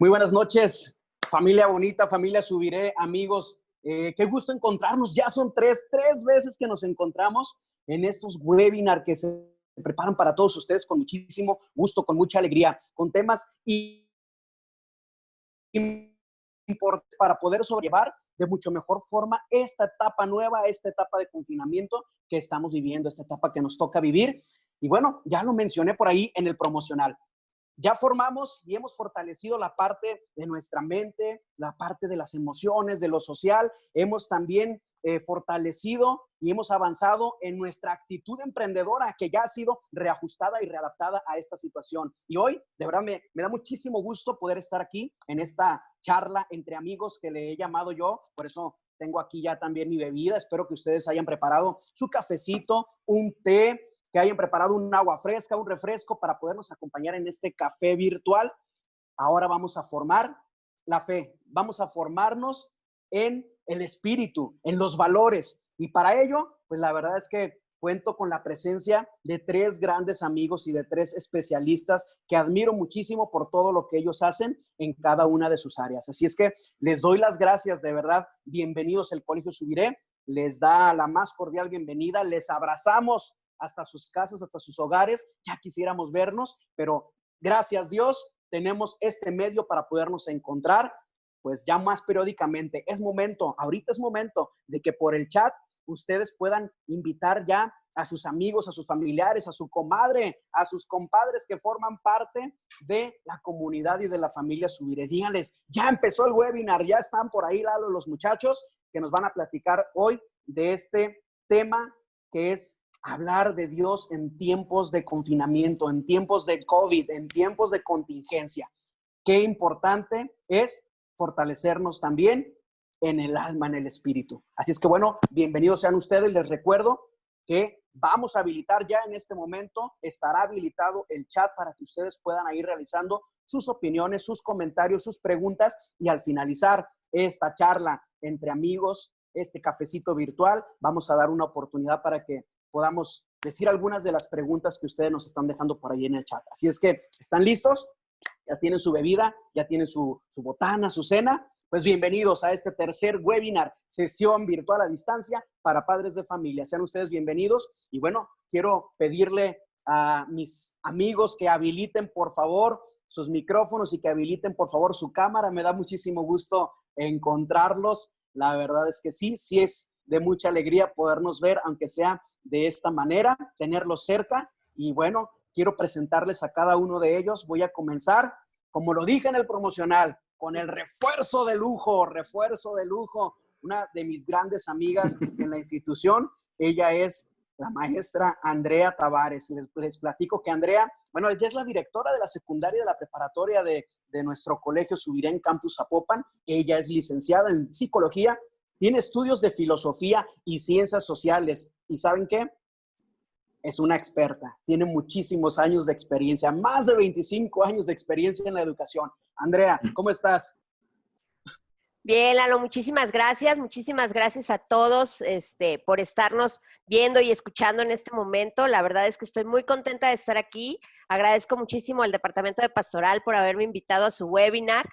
Muy buenas noches, familia bonita, familia Subiré, amigos. Qué gusto encontrarnos. Ya son tres veces que nos encontramos en estos webinars que se preparan para todos ustedes con muchísimo gusto, con mucha alegría, con temas importantes para poder sobrellevar de mucho mejor forma esta etapa nueva, esta etapa de confinamiento que estamos viviendo, esta etapa que nos toca vivir. Y bueno, ya lo mencioné por ahí en el promocional. Ya formamos y hemos fortalecido la parte de nuestra mente, la parte de las emociones, de lo social. Hemos también fortalecido y hemos avanzado en nuestra actitud emprendedora que ya ha sido reajustada y readaptada a esta situación. Y hoy, de verdad, me da muchísimo gusto poder estar aquí en esta charla entre amigos que le he llamado yo. Por eso tengo aquí ya también mi bebida. Espero que ustedes hayan preparado su cafecito, un té, que hayan preparado un agua fresca, un refresco para podernos acompañar en este café virtual. Ahora vamos a formar la fe, vamos a formarnos en el espíritu, en los valores. Y para ello, pues la verdad es que cuento con la presencia de tres grandes amigos y de tres especialistas que admiro muchísimo por todo lo que ellos hacen en cada una de sus áreas. Así es que les doy las gracias, de verdad. Bienvenidos al Colegio Subiré. Les da la más cordial bienvenida. Les abrazamos hasta sus casas, hasta sus hogares. Ya quisiéramos vernos, pero gracias Dios, tenemos este medio para podernos encontrar, pues ya más periódicamente. Es momento, ahorita es momento de que por el chat ustedes puedan invitar ya a sus amigos, a sus familiares, a su comadre, a sus compadres que forman parte de la comunidad y de la familia Subiré. Díganles, ya empezó el webinar, ya están por ahí, Lalo, los muchachos que nos van a platicar hoy de este tema que es hablar de Dios en tiempos de confinamiento, en tiempos de COVID, en tiempos de contingencia. Qué importante es fortalecernos también en el alma, en el espíritu. Así es que bueno, bienvenidos sean ustedes. Les recuerdo que vamos a habilitar ya en este momento, estará habilitado el chat para que ustedes puedan ir realizando sus opiniones, sus comentarios, sus preguntas, y al finalizar esta charla entre amigos, este cafecito virtual, vamos a dar una oportunidad para que podamos decir algunas de las preguntas que ustedes nos están dejando por ahí en el chat. Así es que, ¿están listos? ¿Ya tienen su bebida? ¿Ya tienen su botana, su cena? Pues bienvenidos a este tercer webinar, sesión virtual a distancia para padres de familia. Sean ustedes bienvenidos. Y bueno, quiero pedirle a mis amigos que habiliten, por favor, sus micrófonos y que habiliten, por favor, su cámara. Me da muchísimo gusto encontrarlos. La verdad es que sí es de mucha alegría podernos ver, aunque sea de esta manera, tenerlos cerca. Y bueno, quiero presentarles a cada uno de ellos. Voy a comenzar, como lo dije en el promocional, con el refuerzo de lujo, una de mis grandes amigas en la institución. Ella es la maestra Andrea Tavares. Les platico que Andrea, bueno, ella es la directora de la secundaria de la preparatoria de nuestro colegio Subiré en Campus Zapopan. Ella es licenciada en psicología, tiene estudios de filosofía y ciencias sociales. ¿Y saben qué? Es una experta. Tiene muchísimos años de experiencia, más de 25 años de experiencia en la educación. Andrea, ¿cómo estás? Bien, Lalo, muchísimas gracias. Muchísimas gracias a todos por estarnos viendo y escuchando en este momento. La verdad es que estoy muy contenta de estar aquí. Agradezco muchísimo al Departamento de Pastoral por haberme invitado a su webinar.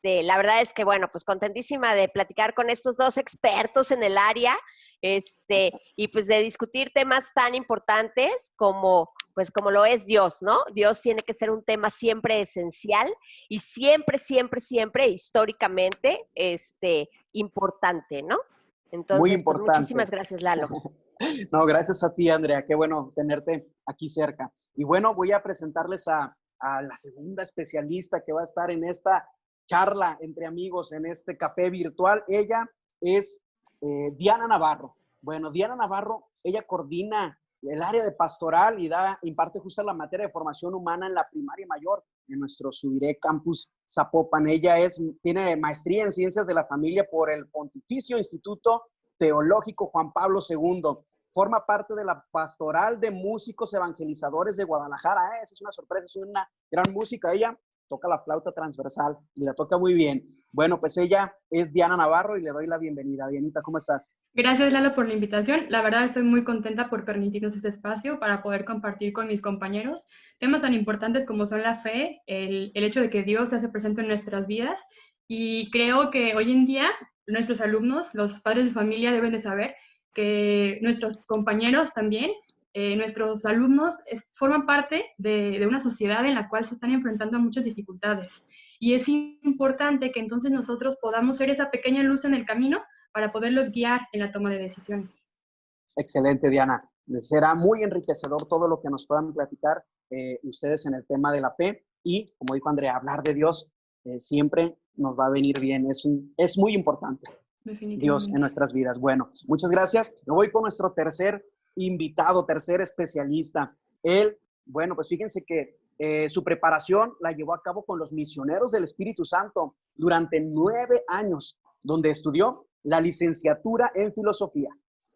La verdad es que, bueno, pues contentísima de platicar con estos dos expertos en el área, y pues de discutir temas tan importantes como lo es Dios, ¿no? Dios tiene que ser un tema siempre esencial y siempre, históricamente, importante, ¿no? Muy Entonces, pues importante. muchísimas gracias, Lalo. No, gracias a ti, Andrea. Qué bueno tenerte aquí cerca. Y bueno, voy a presentarles a la segunda especialista que va a estar en esta charla entre amigos, en este café virtual. Ella es Diana Navarro. Bueno, Diana Navarro, ella coordina el área de pastoral y imparte justo la materia de formación humana en la primaria mayor en nuestro Subiré Campus Zapopan. Ella tiene maestría en ciencias de la familia por el Pontificio Instituto Teológico Juan Pablo II. Forma parte de la Pastoral de Músicos Evangelizadores de Guadalajara. Esa es una sorpresa, es una gran música. Ella toca la flauta transversal y la toca muy bien. Bueno, pues ella es Diana Navarro y le doy la bienvenida. Dianita, ¿cómo estás? Gracias, Lalo, por la invitación. La verdad estoy muy contenta por permitirnos este espacio para poder compartir con mis compañeros temas tan importantes como son la fe, el hecho de que Dios se hace presente en nuestras vidas. Y creo que hoy en día nuestros alumnos, los padres de familia deben de saber que nuestros compañeros también, nuestros alumnos forman parte de una sociedad en la cual se están enfrentando a muchas dificultades. Y es importante que entonces nosotros podamos ser esa pequeña luz en el camino para poderlos guiar en la toma de decisiones. Excelente, Diana. Será muy enriquecedor todo lo que nos puedan platicar ustedes en el tema de la fe y, como dijo Andrea, hablar de Dios siempre nos va a venir bien. Es muy importante Dios en nuestras vidas. Bueno, muchas gracias. Me voy con nuestro tercer invitado, tercer especialista. Él, bueno, pues fíjense que su preparación la llevó a cabo con los misioneros del Espíritu Santo durante 9 años, donde estudió la licenciatura en filosofía.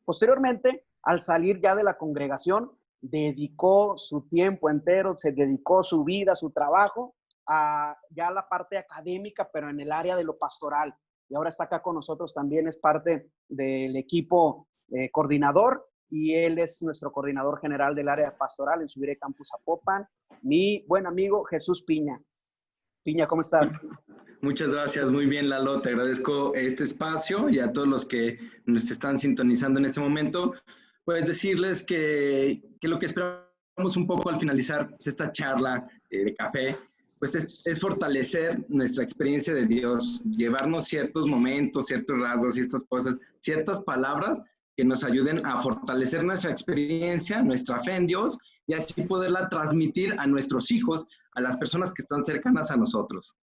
Posteriormente, al salir ya de la congregación, dedicó su tiempo entero, se dedicó su vida, su trabajo a ya la parte académica, pero en el área de lo pastoral. Y ahora está acá con nosotros también, es parte del equipo coordinador y él es nuestro coordinador general del área pastoral en Subiré Campus Zapopan, mi buen amigo Jesús Piña. Piña, ¿cómo estás? Muchas gracias, muy bien, Lalo, te agradezco este espacio y a todos los que nos están sintonizando en este momento, pues decirles que lo que esperamos un poco al finalizar esta charla de café, pues es fortalecer nuestra experiencia de Dios, llevarnos ciertos momentos, ciertos rasgos, ciertas cosas, ciertas palabras que nos ayuden a fortalecer nuestra experiencia, nuestra fe en Dios y así poderla transmitir a nuestros hijos, a las personas que están cercanas a nosotros.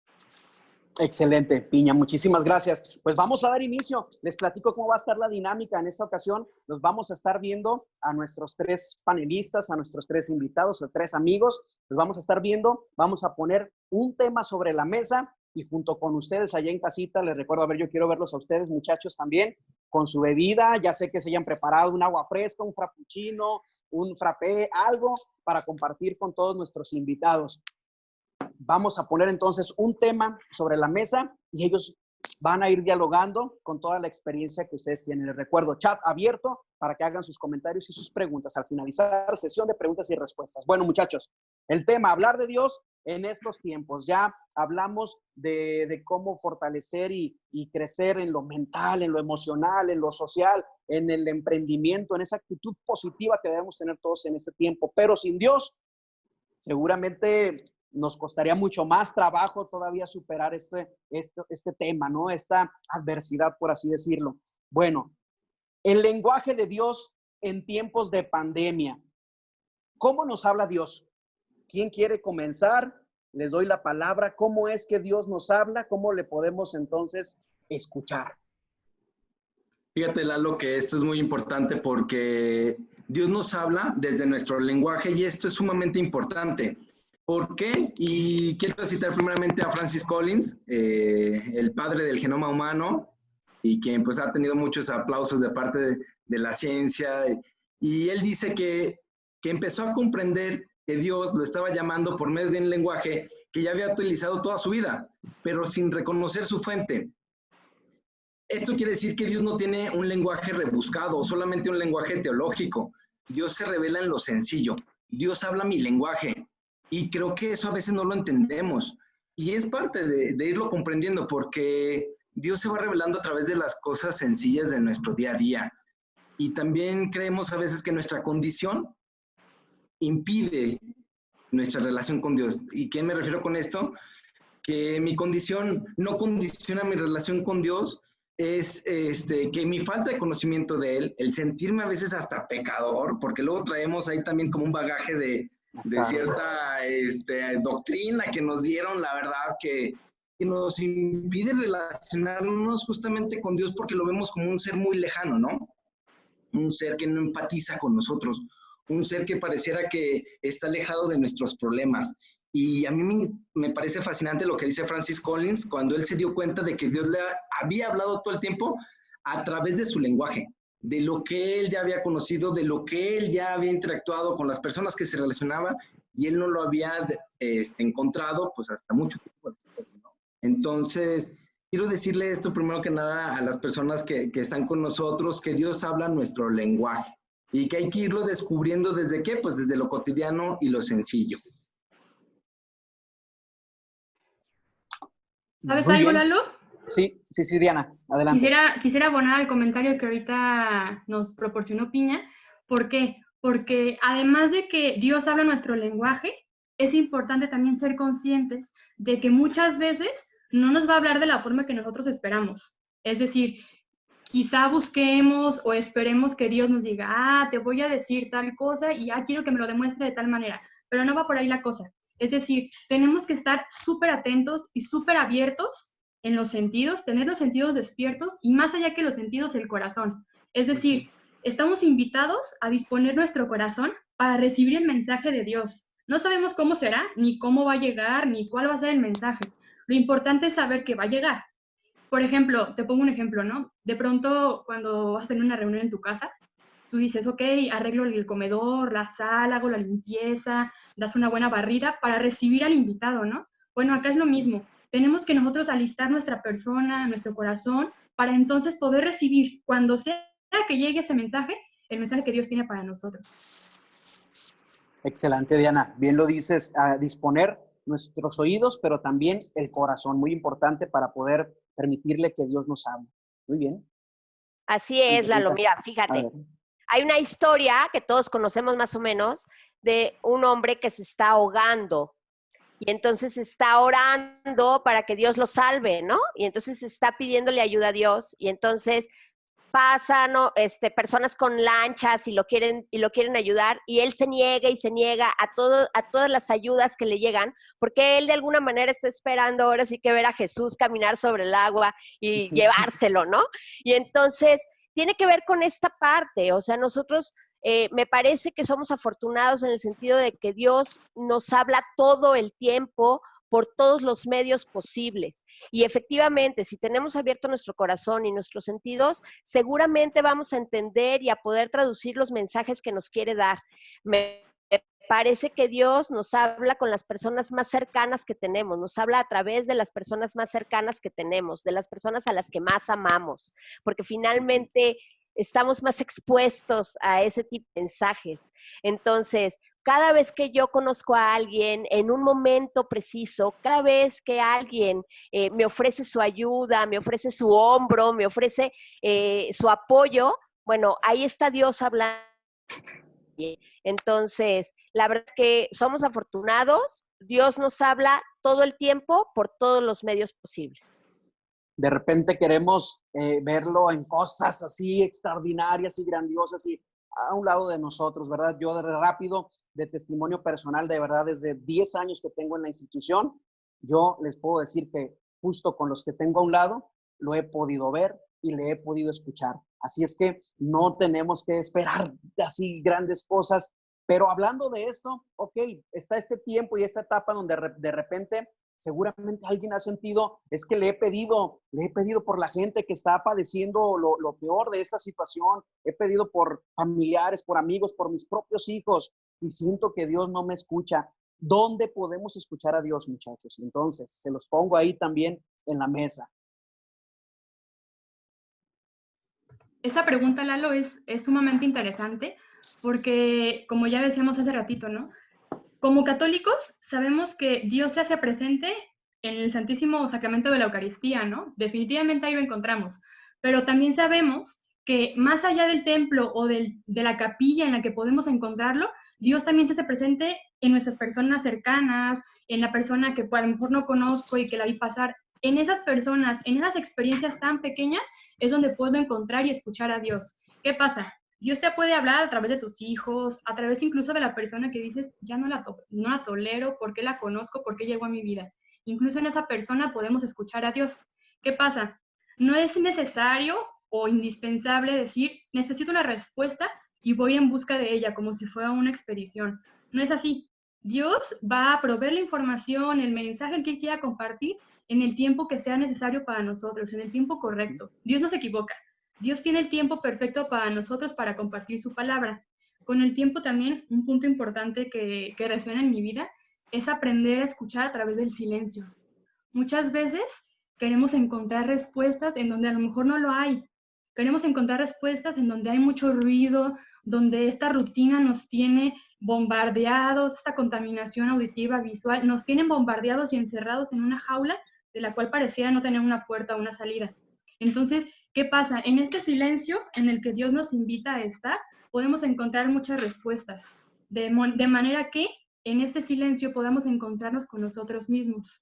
Excelente, Piña, muchísimas gracias. Pues vamos a dar inicio. Les platico cómo va a estar la dinámica en esta ocasión. Nos vamos a estar viendo a nuestros 3 panelistas, a nuestros 3 invitados, a 3 amigos. Los vamos a estar viendo, vamos a poner un tema sobre la mesa y junto con ustedes allá en casita, les recuerdo, a ver, yo quiero verlos a ustedes, muchachos, también, con su bebida. Ya sé que se hayan preparado un agua fresca, un frappuccino, un frappé, algo para compartir con todos nuestros invitados. Vamos a poner entonces un tema sobre la mesa y ellos van a ir dialogando con toda la experiencia que ustedes tienen. Les recuerdo, chat abierto para que hagan sus comentarios y sus preguntas. Al finalizar, sesión de preguntas y respuestas. Bueno, muchachos, el tema, hablar de Dios en estos tiempos. Ya hablamos de cómo fortalecer y crecer en lo mental, en lo emocional, en lo social, en el emprendimiento, en esa actitud positiva que debemos tener todos en este tiempo. Pero sin Dios, seguramente nos costaría mucho más trabajo todavía superar este tema, ¿no? Esta adversidad, por así decirlo. Bueno, el lenguaje de Dios en tiempos de pandemia. ¿Cómo nos habla Dios? ¿Quién quiere comenzar? Les doy la palabra. ¿Cómo es que Dios nos habla? ¿Cómo le podemos entonces escuchar? Fíjate, Lalo, que esto es muy importante porque Dios nos habla desde nuestro lenguaje y esto es sumamente importante. ¿Por qué? Y quiero citar primeramente a Francis Collins, el padre del genoma humano, y quien pues ha tenido muchos aplausos de parte de la ciencia. Y él dice que empezó a comprender que Dios lo estaba llamando por medio de un lenguaje que ya había utilizado toda su vida, pero sin reconocer su fuente. Esto quiere decir que Dios no tiene un lenguaje rebuscado, solamente un lenguaje teológico. Dios se revela en lo sencillo. Dios habla mi lenguaje. Y creo que eso a veces no lo entendemos. Y es parte de irlo comprendiendo, porque Dios se va revelando a través de las cosas sencillas de nuestro día a día. Y también creemos a veces que nuestra condición impide nuestra relación con Dios. ¿Y qué me refiero con esto? Que mi condición no condiciona mi relación con Dios, es que mi falta de conocimiento de Él, el sentirme a veces hasta pecador, porque luego traemos ahí también como un bagaje de cierta doctrina que nos dieron, la verdad, que nos impide relacionarnos justamente con Dios porque lo vemos como un ser muy lejano, ¿no? Un ser que no empatiza con nosotros, un ser que pareciera que está alejado de nuestros problemas. Y a mí me parece fascinante lo que dice Francis Collins cuando él se dio cuenta de que Dios le había hablado todo el tiempo a través de su lenguaje, de lo que él ya había conocido, de lo que él ya había interactuado con las personas que se relacionaba, y él no lo había encontrado pues hasta mucho tiempo después, ¿no? Entonces, quiero decirle esto primero que nada a las personas que están con nosotros, que Dios habla nuestro lenguaje y que hay que irlo descubriendo desde qué, pues desde lo cotidiano y lo sencillo. ¿Sabes Muy algo, bien. Lalo? Sí, Diana, adelante. Quisiera abonar al comentario que ahorita nos proporcionó Piña. ¿Por qué? Porque además de que Dios habla nuestro lenguaje, es importante también ser conscientes de que muchas veces no nos va a hablar de la forma que nosotros esperamos. Es decir, quizá busquemos o esperemos que Dios nos diga, te voy a decir tal cosa y quiero que me lo demuestre de tal manera, pero no va por ahí la cosa. Es decir, tenemos que estar súper atentos y súper abiertos en los sentidos, tener los sentidos despiertos y más allá que los sentidos, el corazón. Es decir, estamos invitados a disponer nuestro corazón para recibir el mensaje de Dios. No sabemos cómo será, ni cómo va a llegar, ni cuál va a ser el mensaje. Lo importante es saber que va a llegar. Por ejemplo, te pongo un ejemplo, ¿no? De pronto, cuando vas a tener una reunión en tu casa, tú dices, ok, arreglo el comedor, la sala, hago la limpieza, das una buena barrida para recibir al invitado, ¿no? Bueno, acá es lo mismo. Tenemos que nosotros alistar nuestra persona, nuestro corazón, para entonces poder recibir, cuando sea que llegue ese mensaje, el mensaje que Dios tiene para nosotros. Excelente, Diana. Bien lo dices, a disponer nuestros oídos, pero también el corazón, muy importante para poder permitirle que Dios nos hable. Muy bien. Así es, Lalo. Mira, fíjate. Hay una historia que todos conocemos más o menos de un hombre que se está ahogando y entonces está orando para que Dios lo salve, ¿no? Y entonces está pidiéndole ayuda a Dios y entonces pasan personas con lanchas y lo quieren ayudar y él se niega y se niega a todas las ayudas que le llegan porque él de alguna manera está esperando ahora sí que ver a Jesús caminar sobre el agua y llevárselo, ¿no? Y entonces tiene que ver con esta parte, o sea, nosotros me parece que somos afortunados en el sentido de que Dios nos habla todo el tiempo por todos los medios posibles. Y efectivamente, si tenemos abierto nuestro corazón y nuestros sentidos, seguramente vamos a entender y a poder traducir los mensajes que nos quiere dar. Me parece que Dios nos habla con las personas más cercanas que tenemos, nos habla a través de las personas más cercanas que tenemos, de las personas a las que más amamos, porque finalmente estamos más expuestos a ese tipo de mensajes. Entonces, cada vez que yo conozco a alguien en un momento preciso, cada vez que alguien me ofrece su ayuda, me ofrece su hombro, me ofrece su apoyo, bueno, ahí está Dios hablando. Entonces, la verdad es que somos afortunados, Dios nos habla todo el tiempo por todos los medios posibles. De repente queremos verlo en cosas así extraordinarias y grandiosas y a un lado de nosotros, ¿verdad? Yo rápido, de testimonio personal, de verdad, desde 10 años que tengo en la institución, yo les puedo decir que justo con los que tengo a un lado, lo he podido ver y le he podido escuchar. Así es que no tenemos que esperar así grandes cosas, pero hablando de esto, ok, está este tiempo y esta etapa donde de repente seguramente alguien ha sentido, es que le he pedido por la gente que está padeciendo lo peor de esta situación, he pedido por familiares, por amigos, por mis propios hijos, y siento que Dios no me escucha. ¿Dónde podemos escuchar a Dios, muchachos? Entonces, se los pongo ahí también en la mesa. Esa pregunta, Lalo, es sumamente interesante porque, como ya decíamos hace ratito, ¿no? Como católicos, sabemos que Dios se hace presente en el Santísimo Sacramento de la Eucaristía, ¿no? Definitivamente ahí lo encontramos. Pero también sabemos que más allá del templo o de la capilla en la que podemos encontrarlo, Dios también se hace presente en nuestras personas cercanas, en la persona que a lo mejor no conozco y que la vi pasar. En esas personas, en esas experiencias tan pequeñas, es donde puedo encontrar y escuchar a Dios. ¿Qué pasa? Dios te puede hablar a través de tus hijos, a través incluso de la persona que dices, ya no la tolero, ¿por qué la conozco? ¿Por qué llegó a mi vida? Incluso en esa persona podemos escuchar a Dios. ¿Qué pasa? No es necesario o indispensable decir, necesito una respuesta y voy en busca de ella, como si fuera una expedición. No es así. Dios va a proveer la información, el mensaje que Él quiera compartir en el tiempo que sea necesario para nosotros, en el tiempo correcto. Dios no se equivoca. Dios tiene el tiempo perfecto para nosotros para compartir su palabra. Con el tiempo también, un punto importante que resuena en mi vida es aprender a escuchar a través del silencio. Muchas veces queremos encontrar respuestas en donde a lo mejor no lo hay. Queremos encontrar respuestas en donde hay mucho ruido, donde esta rutina nos tiene bombardeados, esta contaminación auditiva, visual, nos tienen bombardeados y encerrados en una jaula de la cual pareciera no tener una puerta o una salida. Entonces, ¿qué pasa? En este silencio en el que Dios nos invita a estar, podemos encontrar muchas respuestas, de manera que en este silencio podamos encontrarnos con nosotros mismos.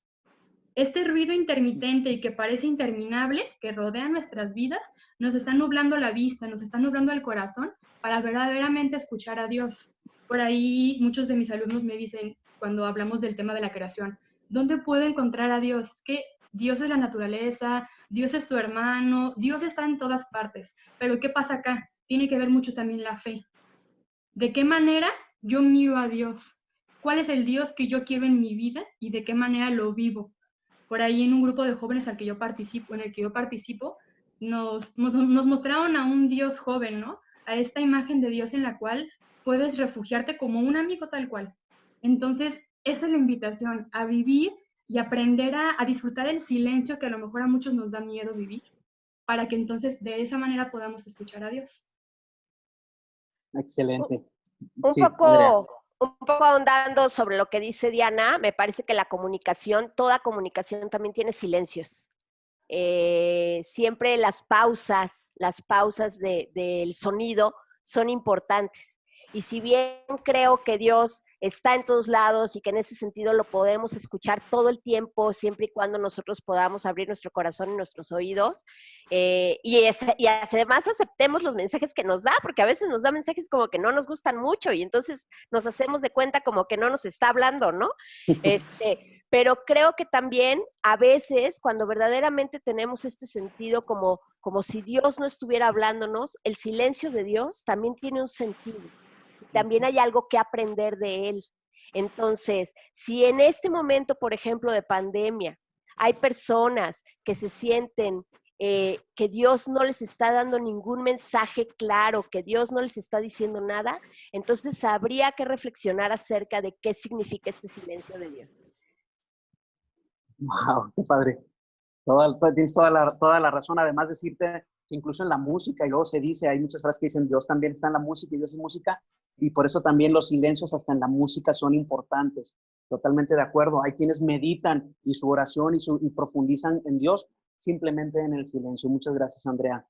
Este ruido intermitente y que parece interminable, que rodea nuestras vidas, nos está nublando la vista, nos está nublando el corazón para verdaderamente escuchar a Dios. Por ahí muchos de mis alumnos me dicen, cuando hablamos del tema de la creación, ¿dónde puedo encontrar a Dios? Es que Dios es la naturaleza, Dios es tu hermano, Dios está en todas partes. Pero ¿qué pasa acá? Tiene que ver mucho también la fe. ¿De qué manera yo miro a Dios? ¿Cuál es el Dios que yo quiero en mi vida y de qué manera lo vivo? Por ahí en un grupo de jóvenes en el que yo participo, nos mostraron a un Dios joven, ¿no? A esta imagen de Dios en la cual puedes refugiarte como un amigo tal cual. Entonces, esa es la invitación, a vivir y aprender a disfrutar el silencio que a lo mejor a muchos nos da miedo vivir, para que entonces de esa manera podamos escuchar a Dios. Excelente. Un Sí, Andrea. poco ahondando sobre lo que dice Diana, me parece que la comunicación, toda comunicación también tiene silencios. Siempre las pausas del sonido son importantes. Y si bien creo que Dios está en todos lados y que en ese sentido lo podemos escuchar todo el tiempo, siempre y cuando nosotros podamos abrir nuestro corazón y nuestros oídos, y además aceptemos los mensajes que nos da, porque a veces nos da mensajes como que no nos gustan mucho y entonces nos hacemos de cuenta como que no nos está hablando, ¿no? Pero creo que también a veces cuando verdaderamente tenemos este sentido como si Dios no estuviera hablándonos, el silencio de Dios también tiene un sentido. También hay algo que aprender de él. Entonces, si en este momento, por ejemplo, de pandemia, hay personas que se sienten que Dios no les está dando ningún mensaje claro, que Dios no les está diciendo nada, entonces habría que reflexionar acerca de qué significa este silencio de Dios. Wow, qué padre. Tienes toda la razón. Además, decirte que incluso en la música, y luego se dice, hay muchas frases que dicen Dios también está en la música y Dios es música, y por eso también los silencios hasta en la música son importantes. Totalmente de acuerdo. Hay quienes meditan y su oración y profundizan en Dios simplemente en el silencio. Muchas gracias, Andrea.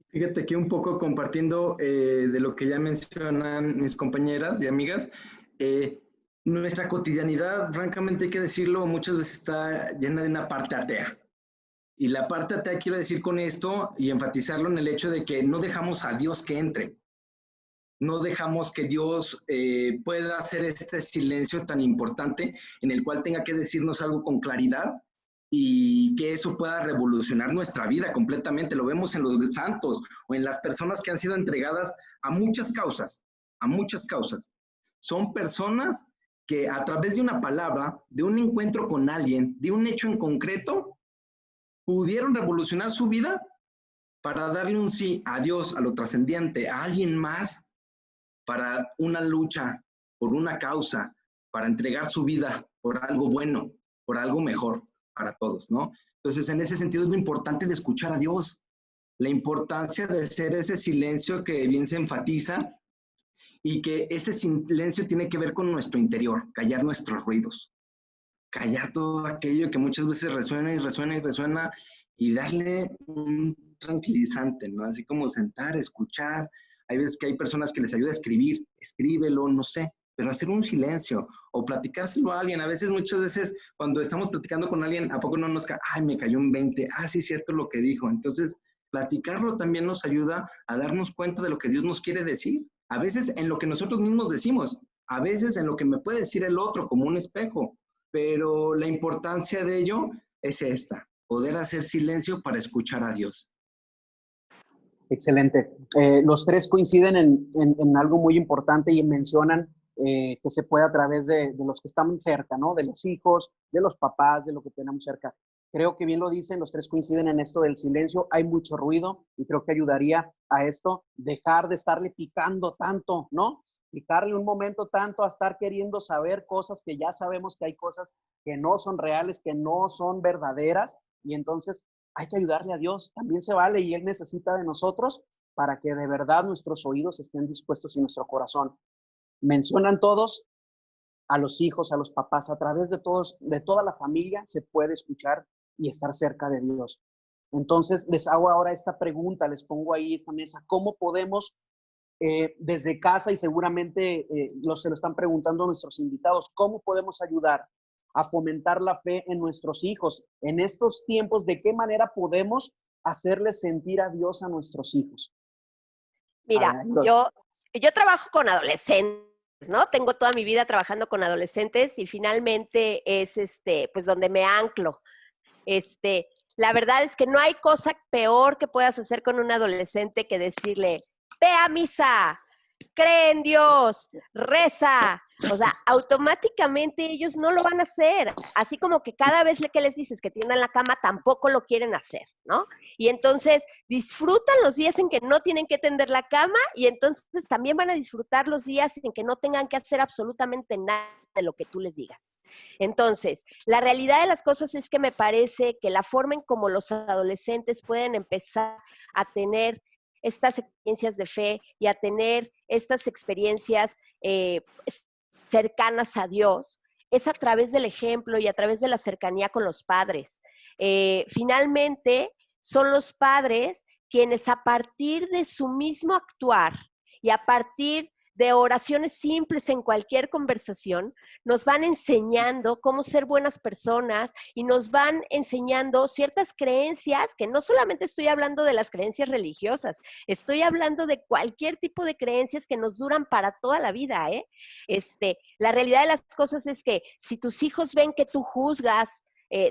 Fíjate que un poco compartiendo de lo que ya mencionan mis compañeras y amigas, nuestra cotidianidad, francamente hay que decirlo, muchas veces está llena de una parte atea. Y la parte atea quiero decir con esto y enfatizarlo en el hecho de que no dejamos a Dios que entre. No dejamos que Dios pueda hacer este silencio tan importante en el cual tenga que decirnos algo con claridad y que eso pueda revolucionar nuestra vida completamente. Lo vemos en los santos o en las personas que han sido entregadas a muchas causas, a muchas causas. Son personas que a través de una palabra, de un encuentro con alguien, de un hecho en concreto, pudieron revolucionar su vida para darle un sí a Dios, a lo trascendiente, a alguien más, para una lucha, por una causa, para entregar su vida por algo bueno, por algo mejor para todos, ¿no? Entonces, en ese sentido es lo importante de escuchar a Dios, la importancia de ser ese silencio que bien se enfatiza y que ese silencio tiene que ver con nuestro interior, callar nuestros ruidos, callar todo aquello que muchas veces resuena y resuena y resuena y darle un tranquilizante, ¿no? Así como sentar, escuchar. Hay veces que hay personas que les ayuda a escribir, escríbelo, no sé, pero hacer un silencio o platicárselo a alguien. A veces, muchas veces, cuando estamos platicando con alguien, ¿a poco no nos cae? Ay, me cayó un 20, sí, es cierto lo que dijo. Entonces, platicarlo también nos ayuda a darnos cuenta de lo que Dios nos quiere decir. A veces en lo que nosotros mismos decimos, a veces en lo que me puede decir el otro como un espejo, pero la importancia de ello es esta, poder hacer silencio para escuchar a Dios. Excelente. Los tres coinciden en algo muy importante y mencionan que se puede a través de los que están cerca, ¿no? De los hijos, de los papás, de lo que tenemos cerca. Creo que bien lo dicen, los tres coinciden en esto del silencio. Hay mucho ruido y creo que ayudaría a esto dejar de estarle picando tanto, ¿no? Picarle un momento tanto a estar queriendo saber cosas que ya sabemos que hay cosas que no son reales, que no son verdaderas. Y entonces hay que ayudarle a Dios. También se vale y Él necesita de nosotros para que de verdad nuestros oídos estén dispuestos y nuestro corazón. Mencionan todos a los hijos, a los papás, a través de todos, de toda la familia se puede escuchar y estar cerca de Dios. Entonces, les hago ahora esta pregunta, les pongo ahí esta mesa, ¿cómo podemos desde casa, y seguramente se lo están preguntando nuestros invitados, cómo podemos ayudar a fomentar la fe en nuestros hijos en estos tiempos? ¿De qué manera podemos hacerles sentir a Dios a nuestros hijos? Mira, yo trabajo con adolescentes, ¿no? Tengo toda mi vida trabajando con adolescentes y finalmente es pues donde me anclo. La verdad es que no hay cosa peor que puedas hacer con un adolescente que decirle, ve a misa, cree en Dios, reza. O sea, automáticamente ellos no lo van a hacer. Así como que cada vez que les dices que tienen la cama, tampoco lo quieren hacer, ¿no? Y entonces disfrutan los días en que no tienen que tender la cama y entonces también van a disfrutar los días en que no tengan que hacer absolutamente nada de lo que tú les digas. Entonces, la realidad de las cosas es que me parece que la forma en cómo los adolescentes pueden empezar a tener estas experiencias de fe y a tener estas experiencias cercanas a Dios es a través del ejemplo y a través de la cercanía con los padres. Finalmente, son los padres quienes a partir de su mismo actuar y a partir de oraciones simples en cualquier conversación, nos van enseñando cómo ser buenas personas y nos van enseñando ciertas creencias, que no solamente estoy hablando de las creencias religiosas, estoy hablando de cualquier tipo de creencias que nos duran para toda la vida, ¿eh? La realidad de las cosas es que si tus hijos ven que tú juzgas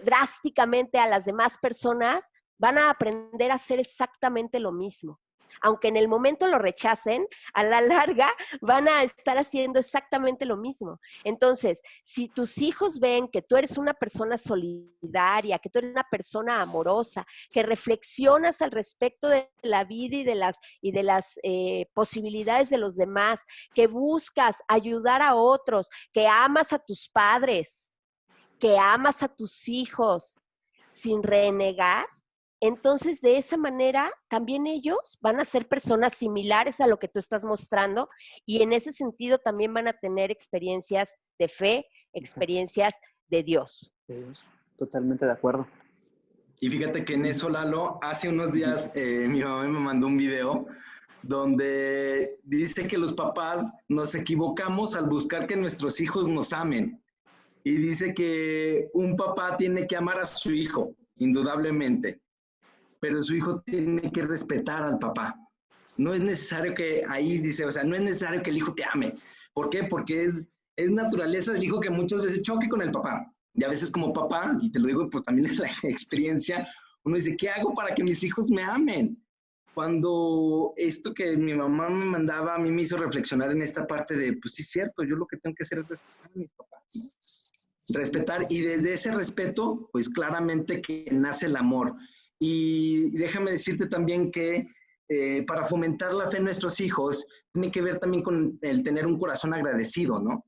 drásticamente a las demás personas, van a aprender a hacer exactamente lo mismo. Aunque en el momento lo rechacen, a la larga van a estar haciendo exactamente lo mismo. Entonces, si tus hijos ven que tú eres una persona solidaria, que tú eres una persona amorosa, que reflexionas al respecto de la vida y de las posibilidades de los demás, que buscas ayudar a otros, que amas a tus padres, que amas a tus hijos sin renegar, entonces, de esa manera, también ellos van a ser personas similares a lo que tú estás mostrando y en ese sentido también van a tener experiencias de fe, experiencias de Dios. Totalmente de acuerdo. Y fíjate que en eso, Lalo, hace unos días mi mamá me mandó un video donde dice que los papás nos equivocamos al buscar que nuestros hijos nos amen. Y dice que un papá tiene que amar a su hijo, indudablemente, pero su hijo tiene que respetar al papá. No es necesario que, ahí dice, o sea, no es necesario que el hijo te ame. ¿Por qué? Porque es naturaleza del hijo que muchas veces choque con el papá. Y a veces como papá, y te lo digo pues también en la experiencia, uno dice, ¿qué hago para que mis hijos me amen? Cuando esto que mi mamá me mandaba a mí me hizo reflexionar en esta parte de, pues sí es cierto, yo lo que tengo que hacer es respetar a mis papás, ¿no? Respetar, y desde ese respeto, pues claramente que nace el amor. Y déjame decirte también que para fomentar la fe en nuestros hijos, tiene que ver también con el tener un corazón agradecido, ¿no?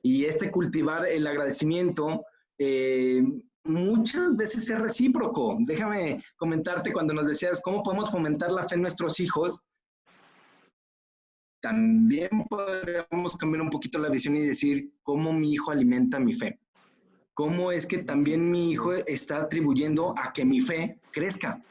Y cultivar el agradecimiento muchas veces es recíproco. Déjame comentarte cuando nos decías cómo podemos fomentar la fe en nuestros hijos. También podríamos cambiar un poquito la visión y decir cómo mi hijo alimenta mi fe. Cómo es que también mi hijo está atribuyendo a que mi fe crezca.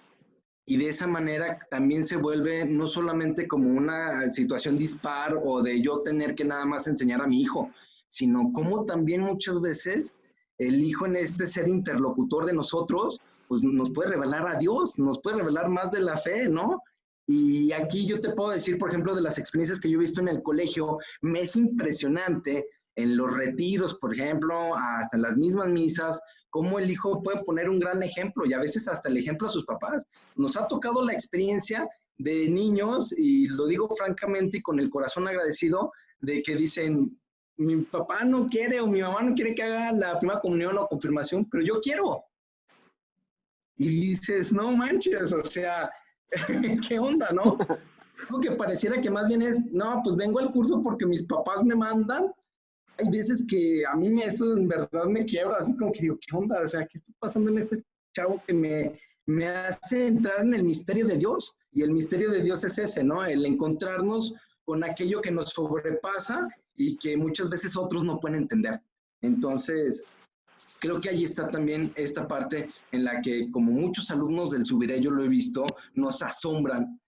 Y de esa manera también se vuelve no solamente como una situación dispar o de yo tener que nada más enseñar a mi hijo, sino como también muchas veces el hijo en ser interlocutor de nosotros, pues nos puede revelar a Dios, nos puede revelar más de la fe, ¿no? Y aquí yo te puedo decir, por ejemplo, de las experiencias que yo he visto en el colegio, me es impresionante en los retiros, por ejemplo, hasta en las mismas misas, cómo el hijo puede poner un gran ejemplo y a veces hasta el ejemplo a sus papás. Nos ha tocado la experiencia de niños, y lo digo francamente y con el corazón agradecido, de que dicen, mi papá no quiere o mi mamá no quiere que haga la primera comunión o confirmación, pero yo quiero. y dices, no manches, o sea, ¿qué onda, no? Algo que pareciera que más bien es, no, pues vengo al curso porque mis papás me mandan. Hay veces que a mí eso en verdad me quiebra, así como que digo, ¿qué onda? O sea, ¿qué está pasando en este chavo que me hace entrar en el misterio de Dios? Y el misterio de Dios es ese, ¿no? El encontrarnos con aquello que nos sobrepasa y que muchas veces otros no pueden entender. Entonces, creo que ahí está también esta parte en la que, como muchos alumnos del Subiré, yo lo he visto, nos asombran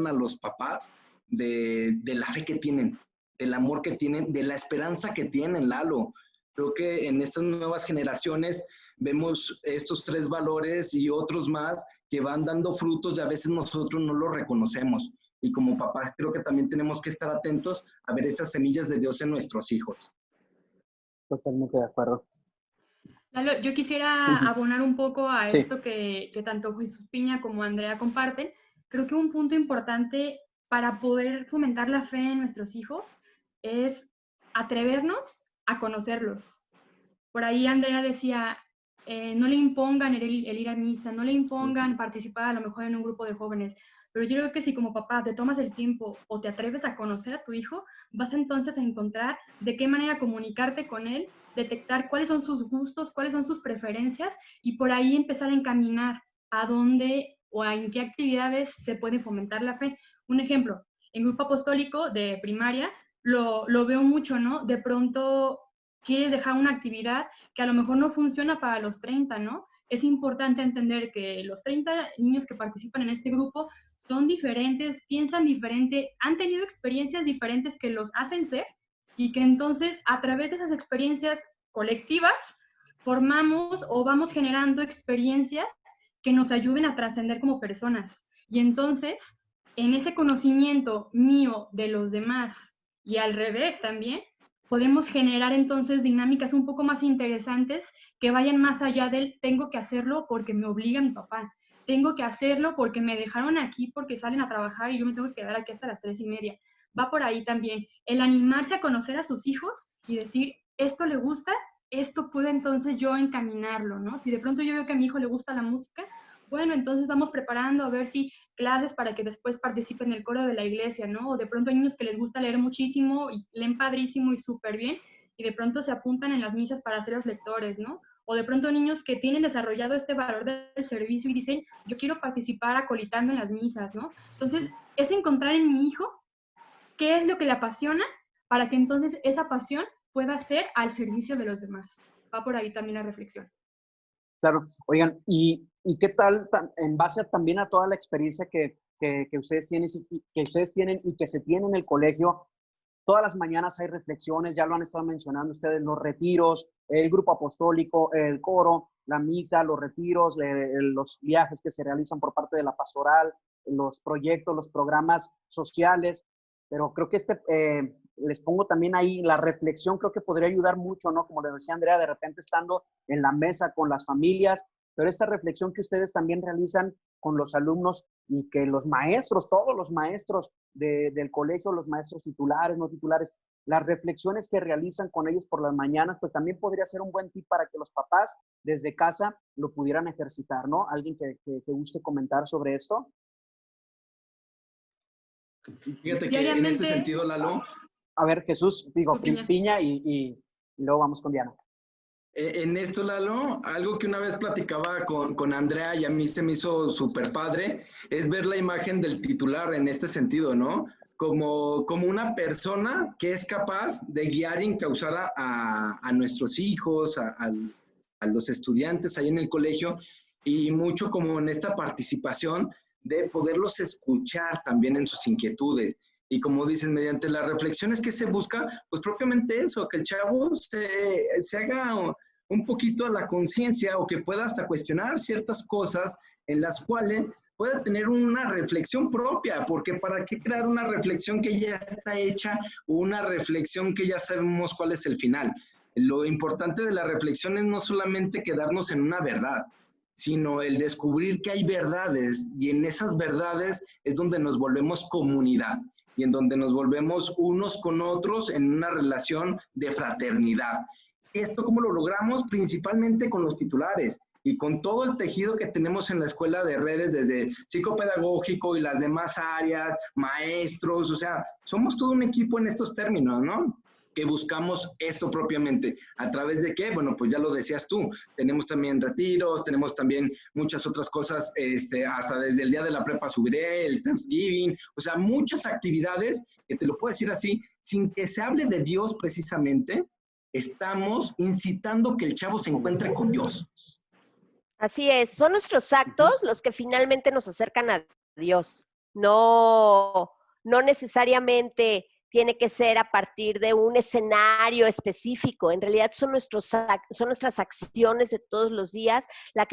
a los papás de la fe que tienen, del amor que tienen, de la esperanza que tienen, Lalo. Creo que en estas nuevas generaciones vemos estos 3 valores y otros más que van dando frutos y a veces nosotros no los reconocemos. Y como papás creo que también tenemos que estar atentos a ver esas semillas de Dios en nuestros hijos. Totalmente de acuerdo. Lalo, yo quisiera abonar un poco a Sí. esto que tanto Jesús Piña como Andrea comparten. Creo que un punto importante para poder fomentar la fe en nuestros hijos es atrevernos a conocerlos. Por ahí Andrea decía, no le impongan el ir a misa, no le impongan participar a lo mejor en un grupo de jóvenes, pero yo creo que si como papá te tomas el tiempo o te atreves a conocer a tu hijo, vas entonces a encontrar de qué manera comunicarte con él, detectar cuáles son sus gustos, cuáles son sus preferencias y por ahí empezar a encaminar a dónde o en qué actividades se puede fomentar la fe. Un ejemplo, en grupo apostólico de primaria lo veo mucho, ¿no? De pronto quieres dejar una actividad que a lo mejor no funciona para los 30, ¿no? Es importante entender que los 30 niños que participan en este grupo son diferentes, piensan diferente, han tenido experiencias diferentes que los hacen ser y que entonces a través de esas experiencias colectivas formamos o vamos generando experiencias que nos ayuden a trascender como personas. Y entonces, en ese conocimiento mío de los demás y al revés también, podemos generar entonces dinámicas un poco más interesantes que vayan más allá del tengo que hacerlo porque me obliga mi papá, tengo que hacerlo porque me dejaron aquí porque salen a trabajar y yo me tengo que quedar aquí hasta las 3:30. Va por ahí también el animarse a conocer a sus hijos y decir, esto le gusta, esto puede entonces yo encaminarlo, ¿no? Si de pronto yo veo que a mi hijo le gusta la música, bueno, entonces vamos preparando a ver si clases para que después participen en el coro de la iglesia, ¿no? O de pronto hay niños que les gusta leer muchísimo y leen padrísimo y súper bien, y de pronto se apuntan en las misas para ser los lectores, ¿no? O de pronto niños que tienen desarrollado este valor del servicio y dicen, yo quiero participar acolitando en las misas, ¿no? Entonces, es encontrar en mi hijo qué es lo que le apasiona para que entonces esa pasión pueda ser al servicio de los demás. Va por ahí también la reflexión. Claro. Oigan, ¿y qué tal en base también a toda la experiencia que ustedes tienen y que se tiene en el colegio? Todas las mañanas hay reflexiones, ya lo han estado mencionando ustedes, los retiros, el grupo apostólico, el coro, la misa, los retiros, los viajes que se realizan por parte de la pastoral, los proyectos, los programas sociales. Pero creo que les pongo también ahí la reflexión, creo que podría ayudar mucho, ¿no? Como le decía Andrea, de repente estando en la mesa con las familias, pero esa reflexión que ustedes también realizan con los alumnos y que los maestros, todos los maestros del colegio, los maestros titulares, no titulares, las reflexiones que realizan con ellos por las mañanas, pues también podría ser un buen tip para que los papás desde casa lo pudieran ejercitar, ¿no? ¿Alguien que guste comentar sobre esto? Fíjate que en este sentido, Lalo. A ver, Jesús, digo, Piña y luego vamos con Diana. En esto, Lalo, algo que una vez platicaba con Andrea y a mí se me hizo súper padre, es ver la imagen del titular en este sentido, ¿no? Como una persona que es capaz de guiar y encauzar a nuestros hijos, a los estudiantes ahí en el colegio, y mucho como en esta participación de poderlos escuchar también en sus inquietudes. Y como dicen, mediante las reflexiones que se busca, pues propiamente eso, que el chavo se haga un poquito a la conciencia o que pueda hasta cuestionar ciertas cosas en las cuales pueda tener una reflexión propia, porque ¿para qué crear una reflexión que ya está hecha o una reflexión que ya sabemos cuál es el final? Lo importante de la reflexión es no solamente quedarnos en una verdad, sino el descubrir que hay verdades y en esas verdades es donde nos volvemos comunidad y en donde nos volvemos unos con otros en una relación de fraternidad. ¿Esto cómo lo logramos? Principalmente con los titulares. y con todo el tejido que tenemos en la escuela de redes, desde psicopedagógico y las demás áreas, maestros, o sea, somos todo un equipo en estos términos, ¿no? Que buscamos esto propiamente. ¿A través de qué? Bueno, pues ya lo decías tú, tenemos también retiros, tenemos también muchas otras cosas, hasta desde el día de la prepa subiré, el Thanksgiving, o sea, muchas actividades que te lo puedo decir así, sin que se hable de Dios precisamente, estamos incitando que el chavo se encuentre con Dios. Así es, son nuestros actos los que finalmente nos acercan a Dios. No, no necesariamente tiene que ser a partir de un escenario específico. En realidad son nuestras acciones de todos los días las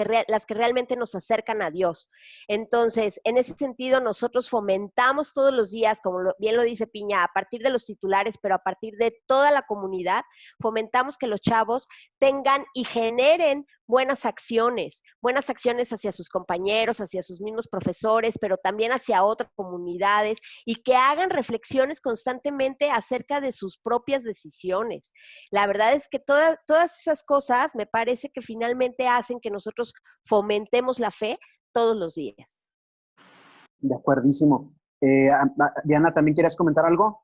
que realmente nos acercan a Dios. Entonces, en ese sentido, nosotros fomentamos todos los días, como bien lo dice Piña, a partir de los titulares, pero a partir de toda la comunidad, fomentamos que los chavos tengan y generen buenas acciones hacia sus compañeros, hacia sus mismos profesores, pero también hacia otras comunidades, y que hagan reflexiones constantemente acerca de sus propias decisiones. La verdad es que todas esas cosas me parece que finalmente hacen que nosotros fomentemos la fe todos los días. De acuerdísimo. Diana, ¿también quieres comentar algo?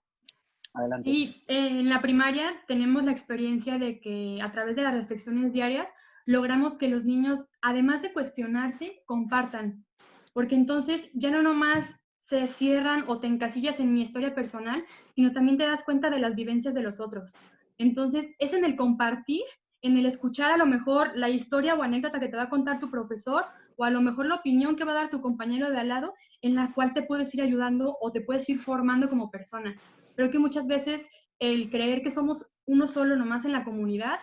Adelante. Sí, en la primaria tenemos la experiencia de que a través de las reflexiones diarias logramos que los niños, además de cuestionarse, compartan, porque entonces ya no nomás se cierran o te encasillas en mi historia personal, sino también te das cuenta de las vivencias de los otros. Entonces, es en el compartir, en el escuchar a lo mejor la historia o anécdota que te va a contar tu profesor, o a lo mejor la opinión que va a dar tu compañero de al lado, en la cual te puedes ir ayudando o te puedes ir formando como persona. Pero que muchas veces el creer que somos uno solo nomás en la comunidad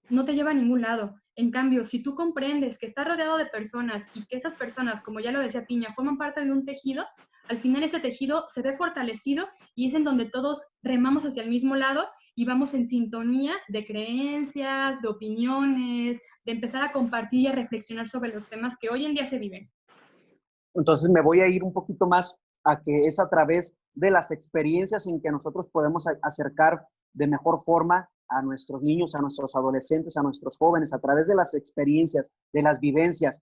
no te lleva a ningún lado. En cambio, si tú comprendes que estás rodeado de personas y que esas personas, como ya lo decía Piña, forman parte de un tejido, al final este tejido se ve fortalecido y es en donde todos remamos hacia el mismo lado y vamos en sintonía de creencias, de opiniones, de empezar a compartir y a reflexionar sobre los temas que hoy en día se viven. Entonces me voy a ir un poquito más a que es a través de las experiencias en que nosotros podemos acercar de mejor forma a nuestros niños, a nuestros adolescentes, a nuestros jóvenes, a través de las experiencias, de las vivencias.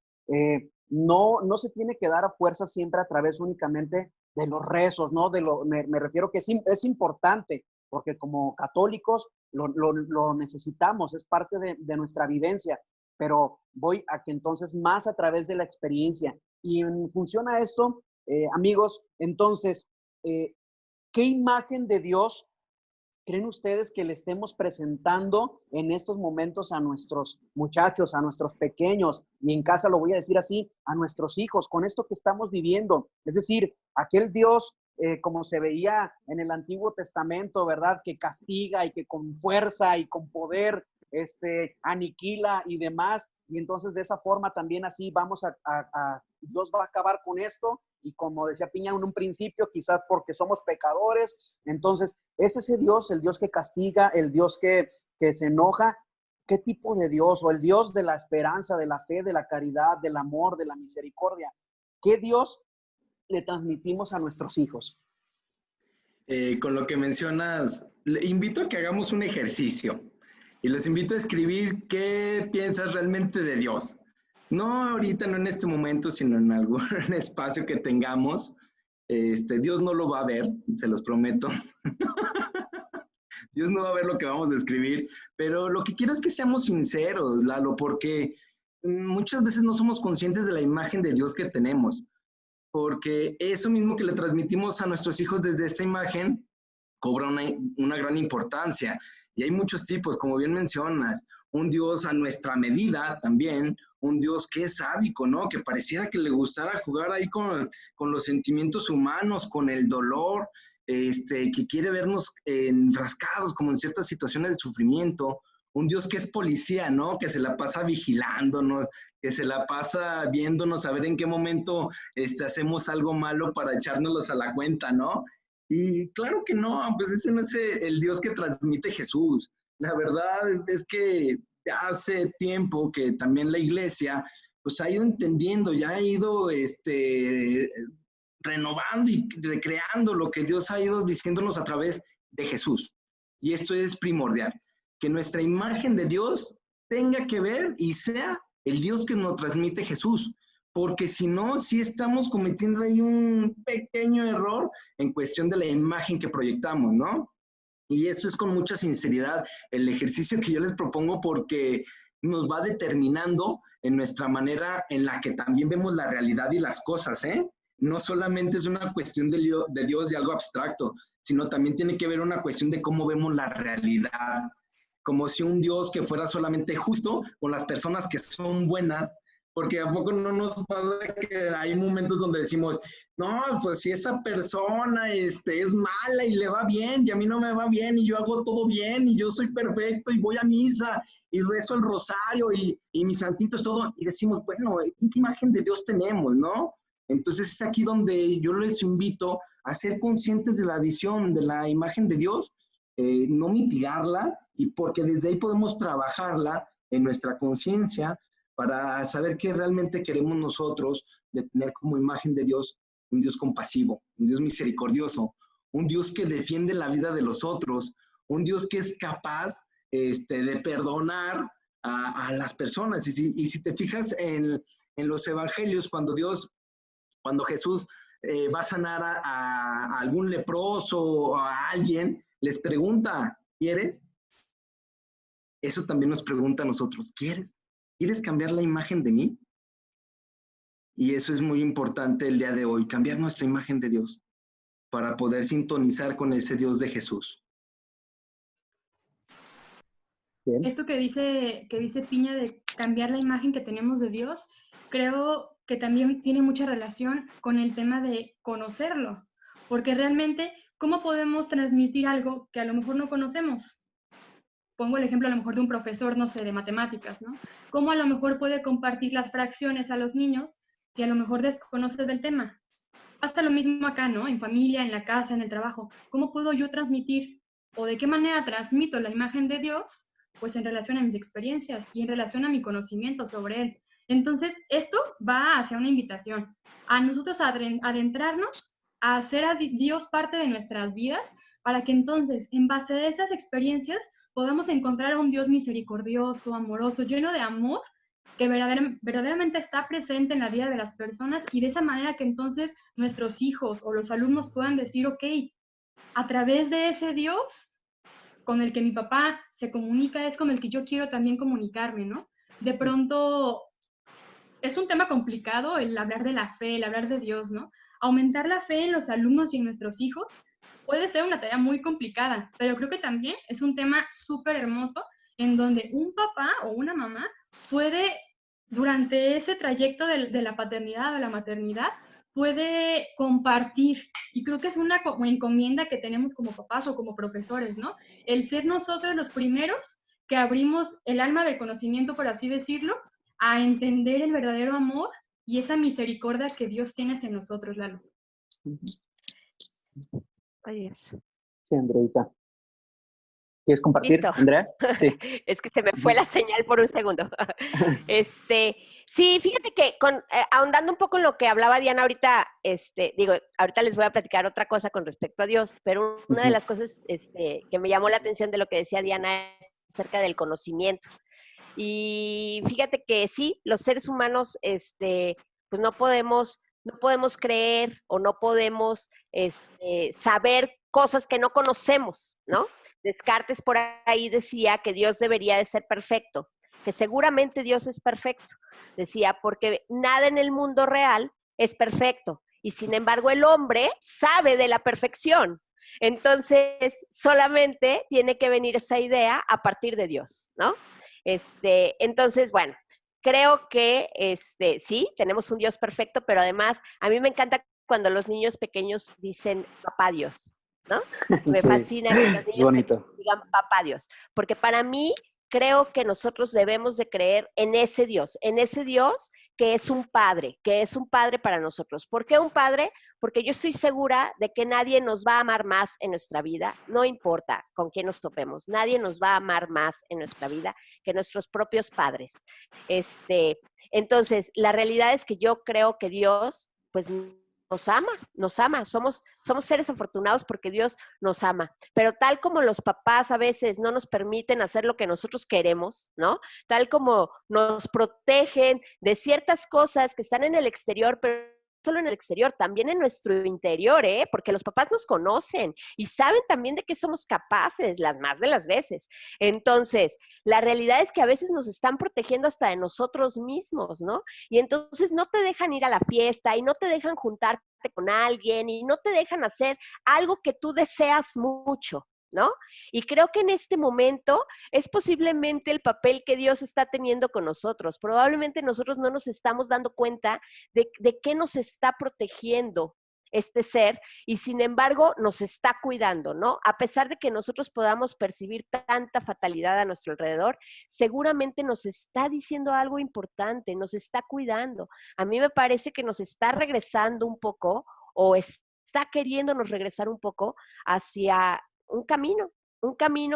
No se tiene que dar a fuerza siempre a través únicamente de los rezos, ¿no? Me refiero que es importante, porque como católicos lo necesitamos, es parte de nuestra vivencia, pero voy a que entonces más a través de la experiencia. Y en función a esto, amigos, entonces, ¿qué imagen de Dios creen ustedes que le estemos presentando en estos momentos a nuestros muchachos, a nuestros pequeños, y en casa lo voy a decir así, a nuestros hijos, con esto que estamos viviendo? Es decir, aquel Dios, como se veía en el Antiguo Testamento, ¿verdad? Que castiga y que con fuerza y con poder aniquila y demás. Y entonces de esa forma también así Dios va a acabar con esto. Y como decía Piña en un principio, quizás porque somos pecadores, entonces es ese Dios, el Dios que castiga, el Dios que se enoja. ¿Qué tipo de Dios? O el Dios de la esperanza, de la fe, de la caridad, del amor, de la misericordia. ¿Qué Dios le transmitimos a nuestros hijos? Con lo que mencionas, le invito a que hagamos un ejercicio y les invito a escribir qué piensas realmente de Dios. No ahorita, no en este momento, sino en algún espacio que tengamos. Dios no lo va a ver, se los prometo. Dios no va a ver lo que vamos a escribir, pero lo que quiero es que seamos sinceros, Lalo, porque muchas veces no somos conscientes de la imagen de Dios que tenemos, porque eso mismo que le transmitimos a nuestros hijos desde esta imagen cobra una gran importancia. Y hay muchos tipos, como bien mencionas, un Dios a nuestra medida también, un Dios que es sádico, ¿no? Que pareciera que le gustara jugar ahí con los sentimientos humanos, con el dolor, que quiere vernos enfrascados como en ciertas situaciones de sufrimiento. Un Dios que es policía, ¿no? Que se la pasa vigilándonos, que se la pasa viéndonos a ver en qué momento hacemos algo malo para echárnoslos a la cuenta, ¿no? Y claro que no, pues ese no es el Dios que transmite Jesús. La verdad es que hace tiempo que también la iglesia pues ha ido entendiendo, ya ha ido renovando y recreando lo que Dios ha ido diciéndonos a través de Jesús. Y esto es primordial, que nuestra imagen de Dios tenga que ver y sea el Dios que nos transmite Jesús, porque si no, sí estamos cometiendo ahí un pequeño error en cuestión de la imagen que proyectamos, ¿no? Y eso es con mucha sinceridad el ejercicio que yo les propongo, porque nos va determinando en nuestra manera en la que también vemos la realidad y las cosas, ¿eh? No solamente es una cuestión de Dios, de algo abstracto, sino también tiene que ver una cuestión de cómo vemos la realidad. Como si un Dios que fuera solamente justo con las personas que son buenas, porque a poco no nos pasa que hay momentos donde decimos, no, pues si esa persona es mala y le va bien y a mí no me va bien y yo hago todo bien y yo soy perfecto y voy a misa y rezo el rosario y mis santitos, todo, y decimos, bueno, ¿qué imagen de Dios tenemos, no? Entonces es aquí donde yo les invito a ser conscientes de la visión, de la imagen de Dios, no mitigarla, y porque desde ahí podemos trabajarla en nuestra conciencia para saber qué realmente queremos nosotros de tener como imagen de Dios, un Dios compasivo, un Dios misericordioso, un Dios que defiende la vida de los otros, un Dios que es capaz de perdonar a las personas. Y si te fijas en los evangelios, cuando Jesús va a sanar a algún leproso o a alguien, les pregunta, ¿quieres? Eso también nos pregunta a nosotros, ¿quieres? ¿Quieres cambiar la imagen de mí? Y eso es muy importante el día de hoy, cambiar nuestra imagen de Dios para poder sintonizar con ese Dios de Jesús. Bien. Esto que dice Piña de cambiar la imagen que tenemos de Dios, creo que también tiene mucha relación con el tema de conocerlo, porque realmente, ¿cómo podemos transmitir algo que a lo mejor no conocemos? Pongo el ejemplo a lo mejor de un profesor, no sé, de matemáticas, ¿no? ¿Cómo a lo mejor puede compartir las fracciones a los niños si a lo mejor desconoce del tema? Hasta lo mismo acá, ¿no? En familia, en la casa, en el trabajo. ¿Cómo puedo yo transmitir o de qué manera transmito la imagen de Dios? Pues en relación a mis experiencias y en relación a mi conocimiento sobre Él. Entonces, esto va hacia una invitación a nosotros a adentrarnos, a hacer a Dios parte de nuestras vidas, para que entonces, en base a esas experiencias, podamos encontrar a un Dios misericordioso, amoroso, lleno de amor, que verdaderamente está presente en la vida de las personas, y de esa manera que entonces nuestros hijos o los alumnos puedan decir, ok, a través de ese Dios con el que mi papá se comunica es con el que yo quiero también comunicarme, ¿no? De pronto es un tema complicado el hablar de la fe, el hablar de Dios, ¿no? Aumentar la fe en los alumnos y en nuestros hijos puede ser una tarea muy complicada, pero creo que también es un tema súper hermoso en donde un papá o una mamá puede, durante ese trayecto de la paternidad o la maternidad, puede compartir. Y creo que es una encomienda que tenemos como papás o como profesores, ¿no? El ser nosotros los primeros que abrimos el alma del conocimiento, por así decirlo, a entender el verdadero amor y esa misericordia que Dios tiene hacia nosotros, Lalo. Adiós. Sí, Andreita. ¿Quieres compartir, Listo. Andrea? Sí. Es que se me fue la señal por un segundo. Sí, fíjate que ahondando un poco en lo que hablaba Diana ahorita, ahorita les voy a platicar otra cosa con respecto a Dios, pero una de las cosas que me llamó la atención de lo que decía Diana es acerca del conocimiento. Y fíjate que sí, los seres humanos, pues no podemos creer o no podemos saber cosas que no conocemos, ¿no? Descartes por ahí decía que Dios debería de ser perfecto, que seguramente Dios es perfecto. Decía, porque nada en el mundo real es perfecto y sin embargo el hombre sabe de la perfección. Entonces, solamente tiene que venir esa idea a partir de Dios, ¿no? Entonces, bueno, creo que sí, tenemos un Dios perfecto, pero además a mí me encanta cuando los niños pequeños dicen papá Dios, ¿no? Me fascina que los niños pequeños digan papá Dios, porque para mí creo que nosotros debemos de creer en ese Dios que es un padre para nosotros. ¿Por qué un padre? Porque yo estoy segura de que nadie nos va a amar más en nuestra vida, no importa con quién nos topemos, nadie nos va a amar más en nuestra vida que nuestros propios padres. Entonces, la realidad es que yo creo que Dios, pues, nos ama, somos seres afortunados porque Dios nos ama, pero tal como los papás a veces no nos permiten hacer lo que nosotros queremos, ¿no? Tal como nos protegen de ciertas cosas que están en el exterior, pero no solo en el exterior, también en nuestro interior, ¿eh? Porque los papás nos conocen y saben también de qué somos capaces las más de las veces. Entonces, la realidad es que a veces nos están protegiendo hasta de nosotros mismos, ¿no? Y entonces no te dejan ir a la fiesta y no te dejan juntarte con alguien y no te dejan hacer algo que tú deseas mucho, ¿no? Y creo que en este momento es posiblemente el papel que Dios está teniendo con nosotros. Probablemente nosotros no nos estamos dando cuenta de qué nos está protegiendo este ser y sin embargo nos está cuidando, ¿no? A pesar de que nosotros podamos percibir tanta fatalidad a nuestro alrededor, seguramente nos está diciendo algo importante, nos está cuidando. A mí me parece que nos está regresando un poco o está queriéndonos regresar un poco hacia un camino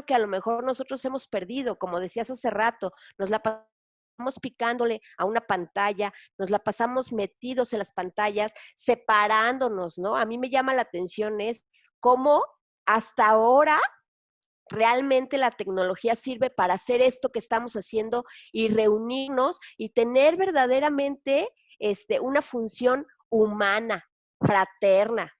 que a lo mejor nosotros hemos perdido, como decías hace rato, nos la pasamos picándole a una pantalla, nos la pasamos metidos en las pantallas, separándonos, ¿no? A mí me llama la atención es cómo hasta ahora realmente la tecnología sirve para hacer esto que estamos haciendo y reunirnos y tener verdaderamente una función humana, fraterna,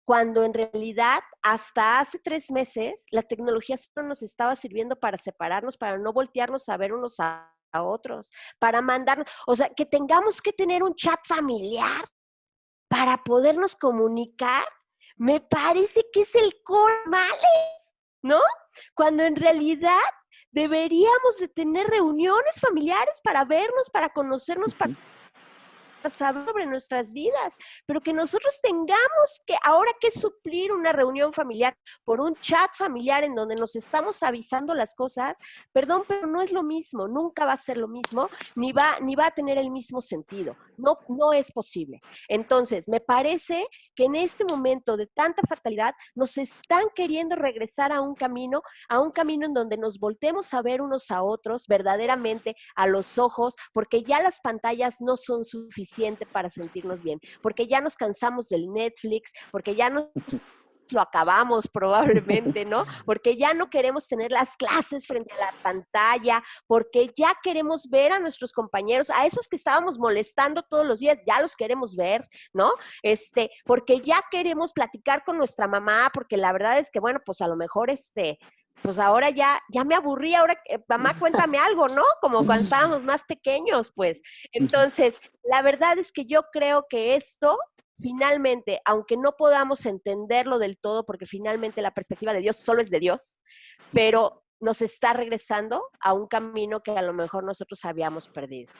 cuando en realidad hasta hace 3 meses la tecnología solo nos estaba sirviendo para separarnos, para no voltearnos a ver unos a otros, para mandarnos, o sea, que tengamos que tener un chat familiar para podernos comunicar, me parece que es el colmo, ¿no? Cuando en realidad deberíamos de tener reuniones familiares para vernos, para conocernos, para saber sobre nuestras vidas, pero que nosotros tengamos que ahora que suplir una reunión familiar por un chat familiar en donde nos estamos avisando las cosas, perdón, pero no es lo mismo, nunca va a ser lo mismo, ni va a tener el mismo sentido, no es posible. Entonces, me parece que en este momento de tanta fatalidad nos están queriendo regresar a un camino en donde nos voltemos a ver unos a otros verdaderamente a los ojos, porque ya las pantallas no son suficientes para sentirnos bien, porque ya nos cansamos del Netflix, porque ya nos lo acabamos probablemente, ¿no? Porque ya no queremos tener las clases frente a la pantalla, porque ya queremos ver a nuestros compañeros, a esos que estábamos molestando todos los días, ya los queremos ver, ¿no? Porque ya queremos platicar con nuestra mamá, porque la verdad es que, bueno, pues a lo mejor pues ahora ya me aburrí, ahora mamá cuéntame algo, ¿no? Como cuando estábamos más pequeños, pues. Entonces, la verdad es que yo creo que esto finalmente, aunque no podamos entenderlo del todo, porque finalmente la perspectiva de Dios solo es de Dios, pero nos está regresando a un camino que a lo mejor nosotros habíamos perdido.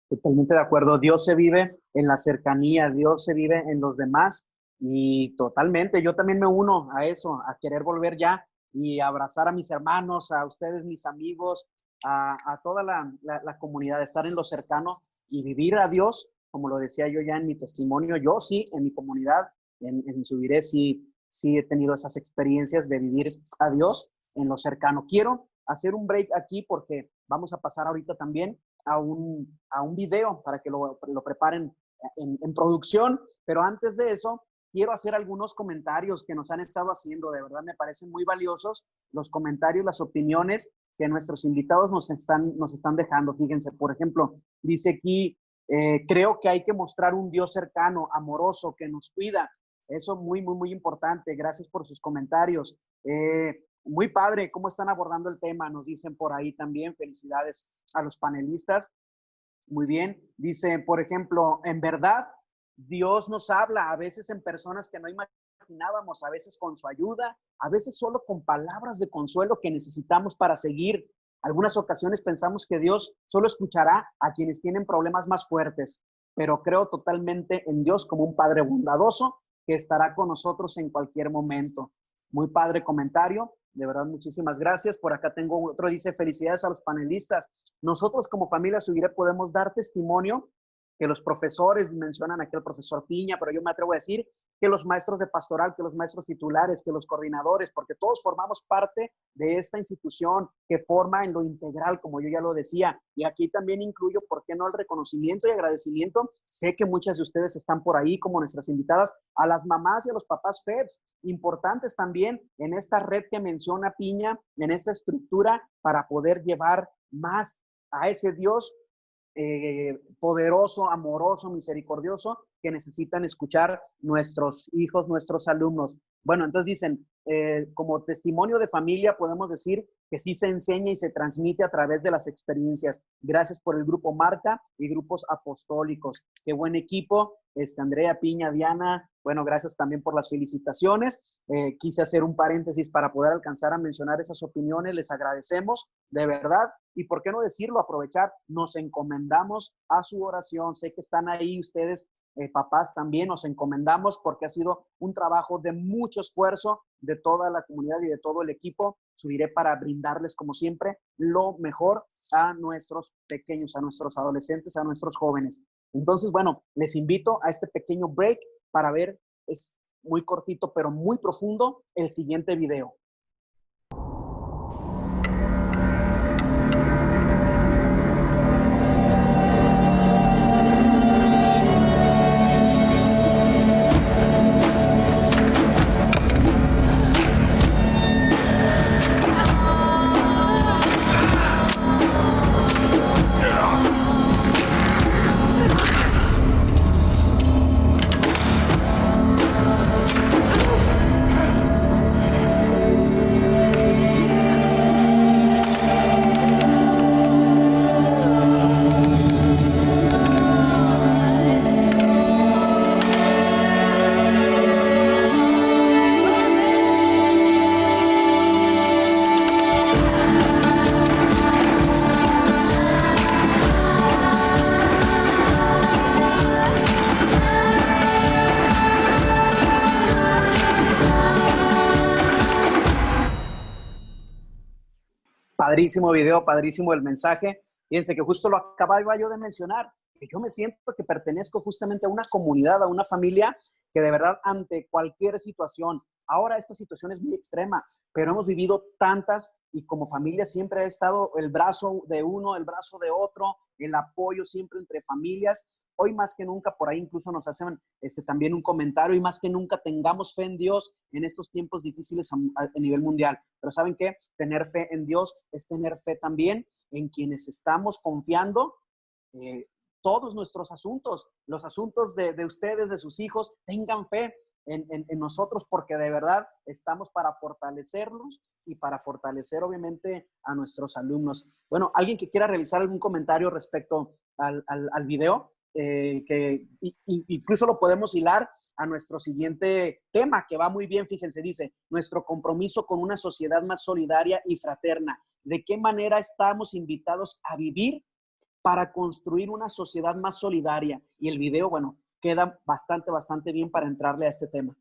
Totalmente de acuerdo. Dios se vive en la cercanía, Dios se vive en los demás y totalmente, yo también me uno a eso, a querer volver ya y abrazar a mis hermanos, a ustedes, mis amigos, a toda la comunidad, estar en lo cercano y vivir a Dios, como lo decía yo ya en mi testimonio, yo sí, en mi comunidad, en Subiré, sí he tenido esas experiencias de vivir a Dios en lo cercano. Quiero hacer un break aquí porque vamos a pasar ahorita también a un video para que lo preparen en producción, pero antes de eso, quiero hacer algunos comentarios que nos han estado haciendo, de verdad me parecen muy valiosos los comentarios, las opiniones que nuestros invitados nos están dejando. Fíjense, por ejemplo, dice aquí, creo que hay que mostrar un Dios cercano, amoroso, que nos cuida. Eso muy, muy, muy importante. Gracias por sus comentarios. Muy padre cómo están abordando el tema, nos dicen por ahí también. Felicidades a los panelistas. Muy bien. Dice, por ejemplo, en verdad, Dios nos habla a veces en personas que no imaginábamos, a veces con su ayuda, a veces solo con palabras de consuelo que necesitamos para seguir. Algunas ocasiones pensamos que Dios solo escuchará a quienes tienen problemas más fuertes, pero creo totalmente en Dios como un Padre bondadoso que estará con nosotros en cualquier momento. Muy padre comentario, de verdad muchísimas gracias. Por acá tengo otro, dice, felicidades a los panelistas. Nosotros como familia Subiré podemos dar testimonio que los profesores, mencionan aquí al profesor Piña, pero yo me atrevo a decir que los maestros de pastoral, que los maestros titulares, que los coordinadores, porque todos formamos parte de esta institución que forma en lo integral, como yo ya lo decía. Y aquí también incluyo, ¿por qué no?, el reconocimiento y agradecimiento. Sé que muchas de ustedes están por ahí como nuestras invitadas, a las mamás y a los papás FEBS, importantes también en esta red que menciona Piña, en esta estructura para poder llevar más a ese Dios poderoso, amoroso, misericordioso, que necesitan escuchar nuestros hijos, nuestros alumnos. Bueno, entonces dicen, como testimonio de familia podemos decir que sí se enseña y se transmite a través de las experiencias. Gracias por el grupo Marca y grupos apostólicos. Qué buen equipo, Andrea, Piña, Diana. Bueno, gracias también por las felicitaciones. Quise hacer un paréntesis para poder alcanzar a mencionar esas opiniones. Les agradecemos, de verdad. Y por qué no decirlo, aprovechar, nos encomendamos a su oración. Sé que están ahí ustedes, papás también, nos encomendamos porque ha sido un trabajo de mucho esfuerzo de toda la comunidad y de todo el equipo. Subiré para brindarles, como siempre, lo mejor a nuestros pequeños, a nuestros adolescentes, a nuestros jóvenes. Entonces, bueno, les invito a este pequeño break para ver, es muy cortito, pero muy profundo, el siguiente video. Padrísimo video, padrísimo el mensaje. Fíjense que justo lo acababa yo de mencionar, que yo me siento que pertenezco justamente a una comunidad, a una familia que de verdad ante cualquier situación, ahora esta situación es muy extrema, pero hemos vivido tantas y como familia siempre ha estado el brazo de uno, el brazo de otro, el apoyo siempre entre familias. Hoy más que nunca, por ahí incluso nos hacen también un comentario, y más que nunca tengamos fe en Dios en estos tiempos difíciles a nivel mundial. Pero ¿saben qué? Tener fe en Dios es tener fe también en quienes estamos confiando todos nuestros asuntos, los asuntos de ustedes, de sus hijos. Tengan fe en nosotros, porque de verdad estamos para fortalecerlos y para fortalecer obviamente a nuestros alumnos. Bueno, ¿alguien que quiera realizar algún comentario respecto al video? Que incluso lo podemos hilar a nuestro siguiente tema, que va muy bien. Fíjense, dice, nuestro compromiso con una sociedad más solidaria y fraterna. ¿De qué manera estamos invitados a vivir para construir una sociedad más solidaria? Y el video, bueno, queda bastante bien para entrarle a este tema.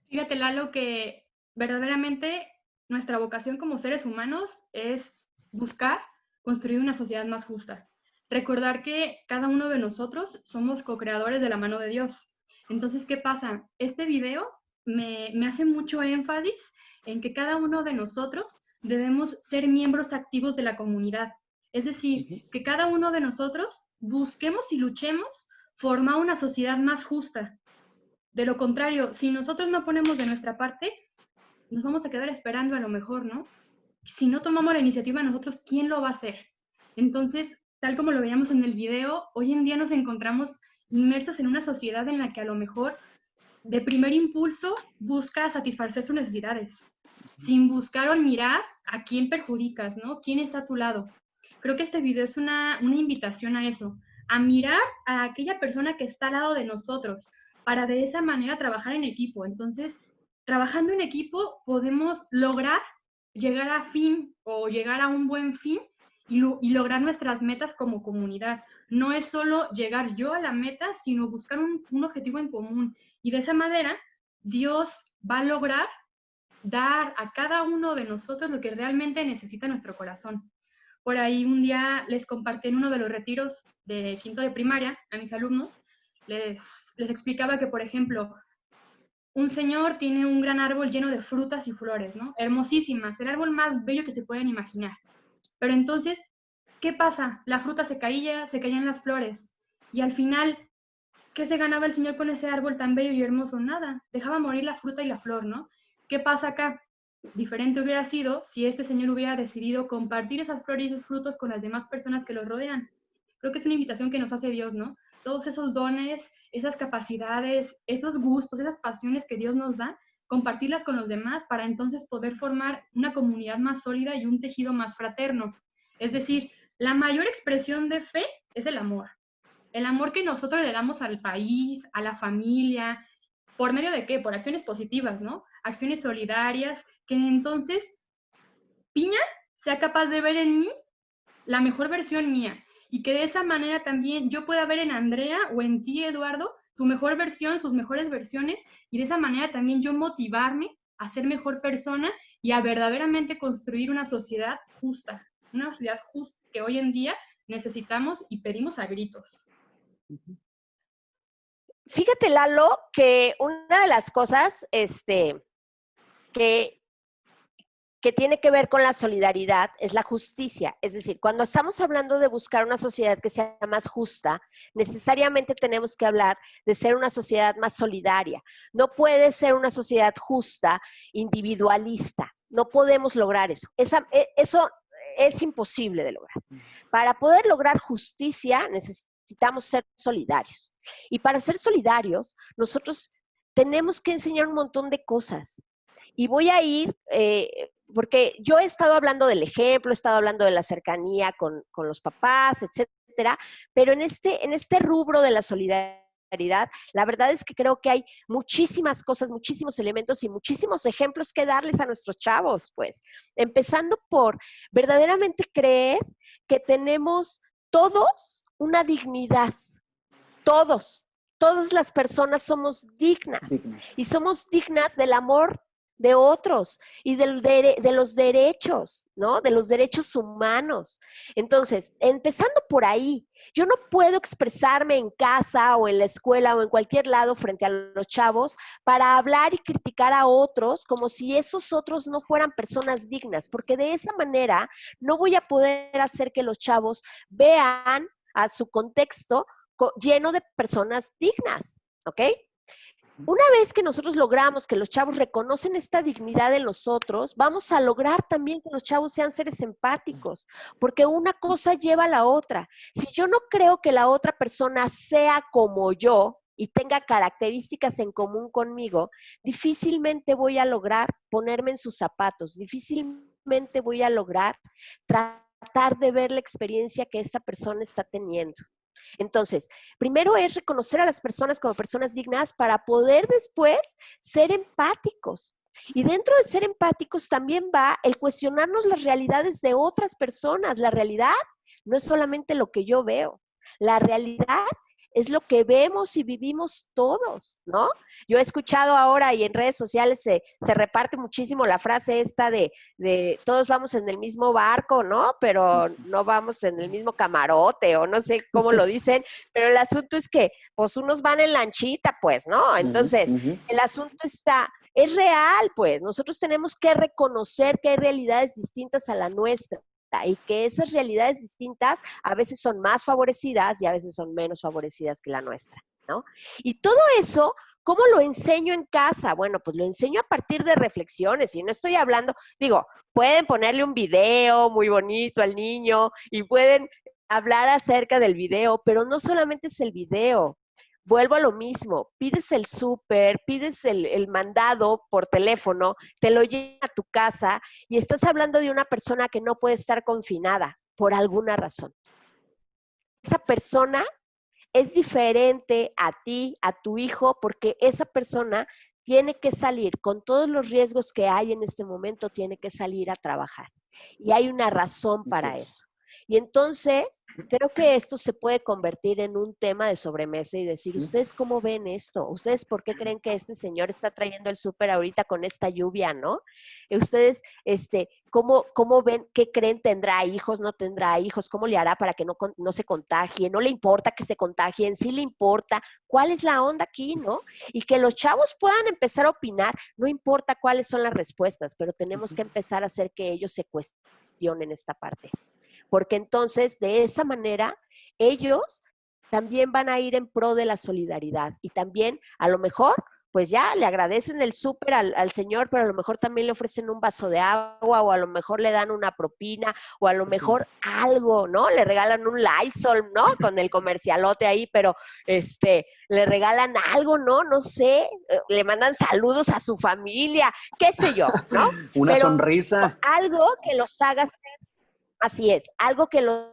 Fíjate, Lalo, que verdaderamente nuestra vocación como seres humanos es buscar construir una sociedad más justa. Recordar que cada uno de nosotros somos co-creadores de la mano de Dios. Entonces, ¿qué pasa? Este video me hace mucho énfasis en que cada uno de nosotros debemos ser miembros activos de la comunidad. Es decir, que cada uno de nosotros busquemos y luchemos formar una sociedad más justa. De lo contrario, si nosotros no ponemos de nuestra parte, nos vamos a quedar esperando a lo mejor, ¿no? Si no tomamos la iniciativa nosotros, ¿quién lo va a hacer? Entonces, tal como lo veíamos en el video, hoy en día nos encontramos inmersos en una sociedad en la que a lo mejor de primer impulso busca satisfacer sus necesidades, sin buscar o mirar a quién perjudicas, ¿no? ¿Quién está a tu lado? Creo que este video es una invitación a eso, a mirar a aquella persona que está al lado de nosotros, para de esa manera trabajar en equipo. Entonces, trabajando en equipo podemos lograr llegar a fin o llegar a un buen fin y lograr nuestras metas como comunidad. No es solo llegar yo a la meta, sino buscar un objetivo en común. Y de esa manera, Dios va a lograr dar a cada uno de nosotros lo que realmente necesita nuestro corazón. Por ahí un día les compartí en uno de los retiros de quinto de primaria a mis alumnos, les explicaba que, por ejemplo, un señor tiene un gran árbol lleno de frutas y flores, ¿no? Hermosísimas, el árbol más bello que se pueden imaginar. Pero entonces, ¿qué pasa? La fruta se caían las flores. Y al final, ¿qué se ganaba el señor con ese árbol tan bello y hermoso? Nada, dejaba morir la fruta y la flor, ¿no? ¿Qué pasa acá? Diferente hubiera sido si este señor hubiera decidido compartir esas flores y esos frutos con las demás personas que los rodean. Creo que es una invitación que nos hace Dios, ¿no? Todos esos dones, esas capacidades, esos gustos, esas pasiones que Dios nos da, compartirlas con los demás para entonces poder formar una comunidad más sólida y un tejido más fraterno. Es decir, la mayor expresión de fe es el amor. El amor que nosotros le damos al país, a la familia, ¿por medio de qué? Por acciones positivas, ¿no? Acciones solidarias, que entonces Piña sea capaz de ver en mí la mejor versión mía y que de esa manera también yo pueda ver en Andrea o en ti, Eduardo, tu mejor versión, sus mejores versiones, y de esa manera también yo motivarme a ser mejor persona y a verdaderamente construir una sociedad justa que hoy en día necesitamos y pedimos a gritos. Fíjate, Lalo, que una de las cosas que tiene que ver con la solidaridad es la justicia. Es decir, cuando estamos hablando de buscar una sociedad que sea más justa, necesariamente tenemos que hablar de ser una sociedad más solidaria. No puede ser una sociedad justa, individualista. No podemos lograr eso. Eso es imposible de lograr. Para poder lograr justicia, necesitamos ser solidarios. Y para ser solidarios, nosotros tenemos que enseñar un montón de cosas. Y voy a ir, porque yo he estado hablando del ejemplo, he estado hablando de la cercanía con los papás, etcétera, pero en este rubro de la solidaridad, la verdad es que creo que hay muchísimas cosas, muchísimos elementos y muchísimos ejemplos que darles a nuestros chavos, pues. Empezando por verdaderamente creer que tenemos todos una dignidad, todas las personas somos dignas. Y somos dignas del amor de otros y de los derechos, ¿no? De los derechos humanos. Entonces, empezando por ahí, yo no puedo expresarme en casa o en la escuela o en cualquier lado frente a los chavos para hablar y criticar a otros como si esos otros no fueran personas dignas, porque de esa manera no voy a poder hacer que los chavos vean a su contexto lleno de personas dignas, ¿ok? Una vez que nosotros logramos que los chavos reconocen esta dignidad en nosotros, vamos a lograr también que los chavos sean seres empáticos, porque una cosa lleva a la otra. Si yo no creo que la otra persona sea como yo y tenga características en común conmigo, difícilmente voy a lograr ponerme en sus zapatos, difícilmente voy a lograr tratar de ver la experiencia que esta persona está teniendo. Entonces, primero es reconocer a las personas como personas dignas para poder después ser empáticos. Y dentro de ser empáticos también va el cuestionarnos las realidades de otras personas. La realidad no es solamente lo que yo veo. La realidad es lo que vemos y vivimos todos, ¿no? Yo he escuchado ahora y en redes sociales se reparte muchísimo la frase esta de todos vamos en el mismo barco, ¿no? Pero no vamos en el mismo camarote o no sé cómo lo dicen, pero el asunto es que pues unos van en lanchita, pues, ¿no? Entonces, el asunto es real, pues. Nosotros tenemos que reconocer que hay realidades distintas a la nuestra y que esas realidades distintas a veces son más favorecidas y a veces son menos favorecidas que la nuestra, ¿no? Y todo eso, ¿cómo lo enseño en casa? Bueno, pues lo enseño a partir de reflexiones y no estoy hablando, digo, pueden ponerle un video muy bonito al niño y pueden hablar acerca del video, pero no solamente es el video. Vuelvo a lo mismo, pides el súper, pides el mandado por teléfono, te lo llevan a tu casa y estás hablando de una persona que no puede estar confinada por alguna razón. Esa persona es diferente a ti, a tu hijo, porque esa persona tiene que salir con todos los riesgos que hay en este momento, tiene que salir a trabajar. Y hay una razón para eso. Y entonces, creo que esto se puede convertir en un tema de sobremesa y decir, ¿ustedes cómo ven esto? ¿Ustedes por qué creen que este señor está trayendo el súper ahorita con esta lluvia, no? ¿Ustedes, cómo ven, qué creen? ¿Tendrá hijos? ¿No tendrá hijos? ¿Cómo le hará para que no se contagie? ¿No le importa que se contagien? ¿Sí le importa? ¿Cuál es la onda aquí, no? Y que los chavos puedan empezar a opinar, no importa cuáles son las respuestas, pero tenemos que empezar a hacer que ellos se cuestionen esta parte. Porque entonces, de esa manera, ellos también van a ir en pro de la solidaridad y también, a lo mejor, pues ya le agradecen el súper al señor, pero a lo mejor también le ofrecen un vaso de agua o a lo mejor le dan una propina o a lo mejor algo, ¿no? Le regalan un Lysol, ¿no? Con el comercialote ahí, pero le regalan algo, ¿no? No sé, le mandan saludos a su familia, qué sé yo, ¿no? Una pero sonrisa. Algo que los haga ser, así es, algo que los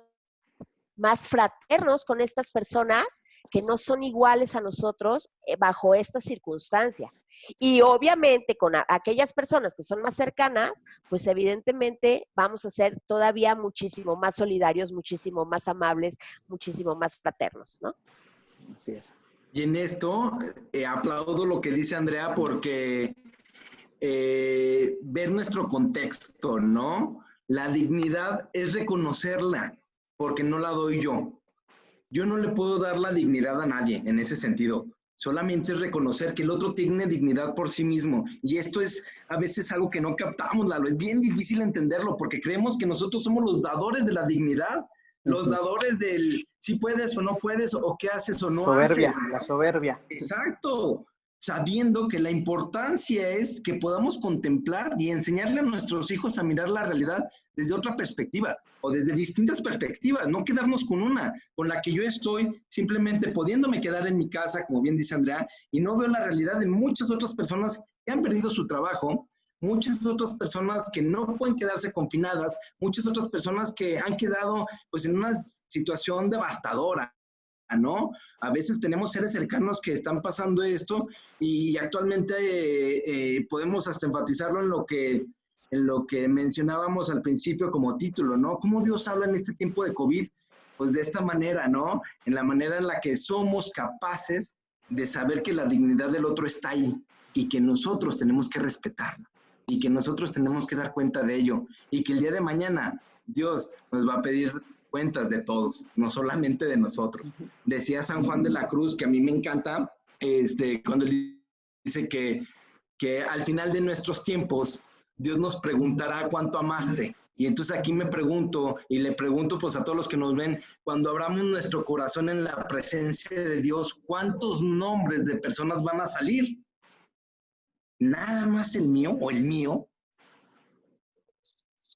más fraternos con estas personas que no son iguales a nosotros bajo esta circunstancia. Y obviamente con aquellas personas que son más cercanas, pues evidentemente vamos a ser todavía muchísimo más solidarios, muchísimo más amables, muchísimo más fraternos, ¿no? Así es. Y en esto aplaudo lo que dice Andrea porque ver nuestro contexto, ¿no? La dignidad es reconocerla, porque no la doy yo. Yo no le puedo dar la dignidad a nadie en ese sentido. Solamente es reconocer que el otro tiene dignidad por sí mismo. Y esto es a veces algo que no captamos, Lalo. Es bien difícil entenderlo porque creemos que nosotros somos los dadores de la dignidad, los dadores del si puedes o no puedes, o qué haces o no soberbia, haces. La soberbia. Exacto. Sabiendo que la importancia es que podamos contemplar y enseñarle a nuestros hijos a mirar la realidad desde otra perspectiva o desde distintas perspectivas, no quedarnos con una, con la que yo estoy simplemente pudiéndome quedar en mi casa, como bien dice Andrea, y no veo la realidad de muchas otras personas que han perdido su trabajo, muchas otras personas que no pueden quedarse confinadas, muchas otras personas que han quedado pues en una situación devastadora, ¿no? A veces tenemos seres cercanos que están pasando esto y actualmente podemos hasta enfatizarlo en lo que mencionábamos al principio como título, ¿no? ¿Cómo Dios habla en este tiempo de COVID? Pues de esta manera, ¿no? En la manera en la que somos capaces de saber que la dignidad del otro está ahí y que nosotros tenemos que respetarla y que nosotros tenemos que dar cuenta de ello y que el día de mañana Dios nos va a pedir cuentas de todos, no solamente de nosotros. Decía San Juan de la Cruz, que a mí me encanta, cuando él dice que al final de nuestros tiempos, Dios nos preguntará cuánto amaste. Y entonces aquí me pregunto, y le pregunto pues a todos los que nos ven, cuando abramos nuestro corazón en la presencia de Dios, ¿cuántos nombres de personas van a salir? ¿Nada más el mío o el mío?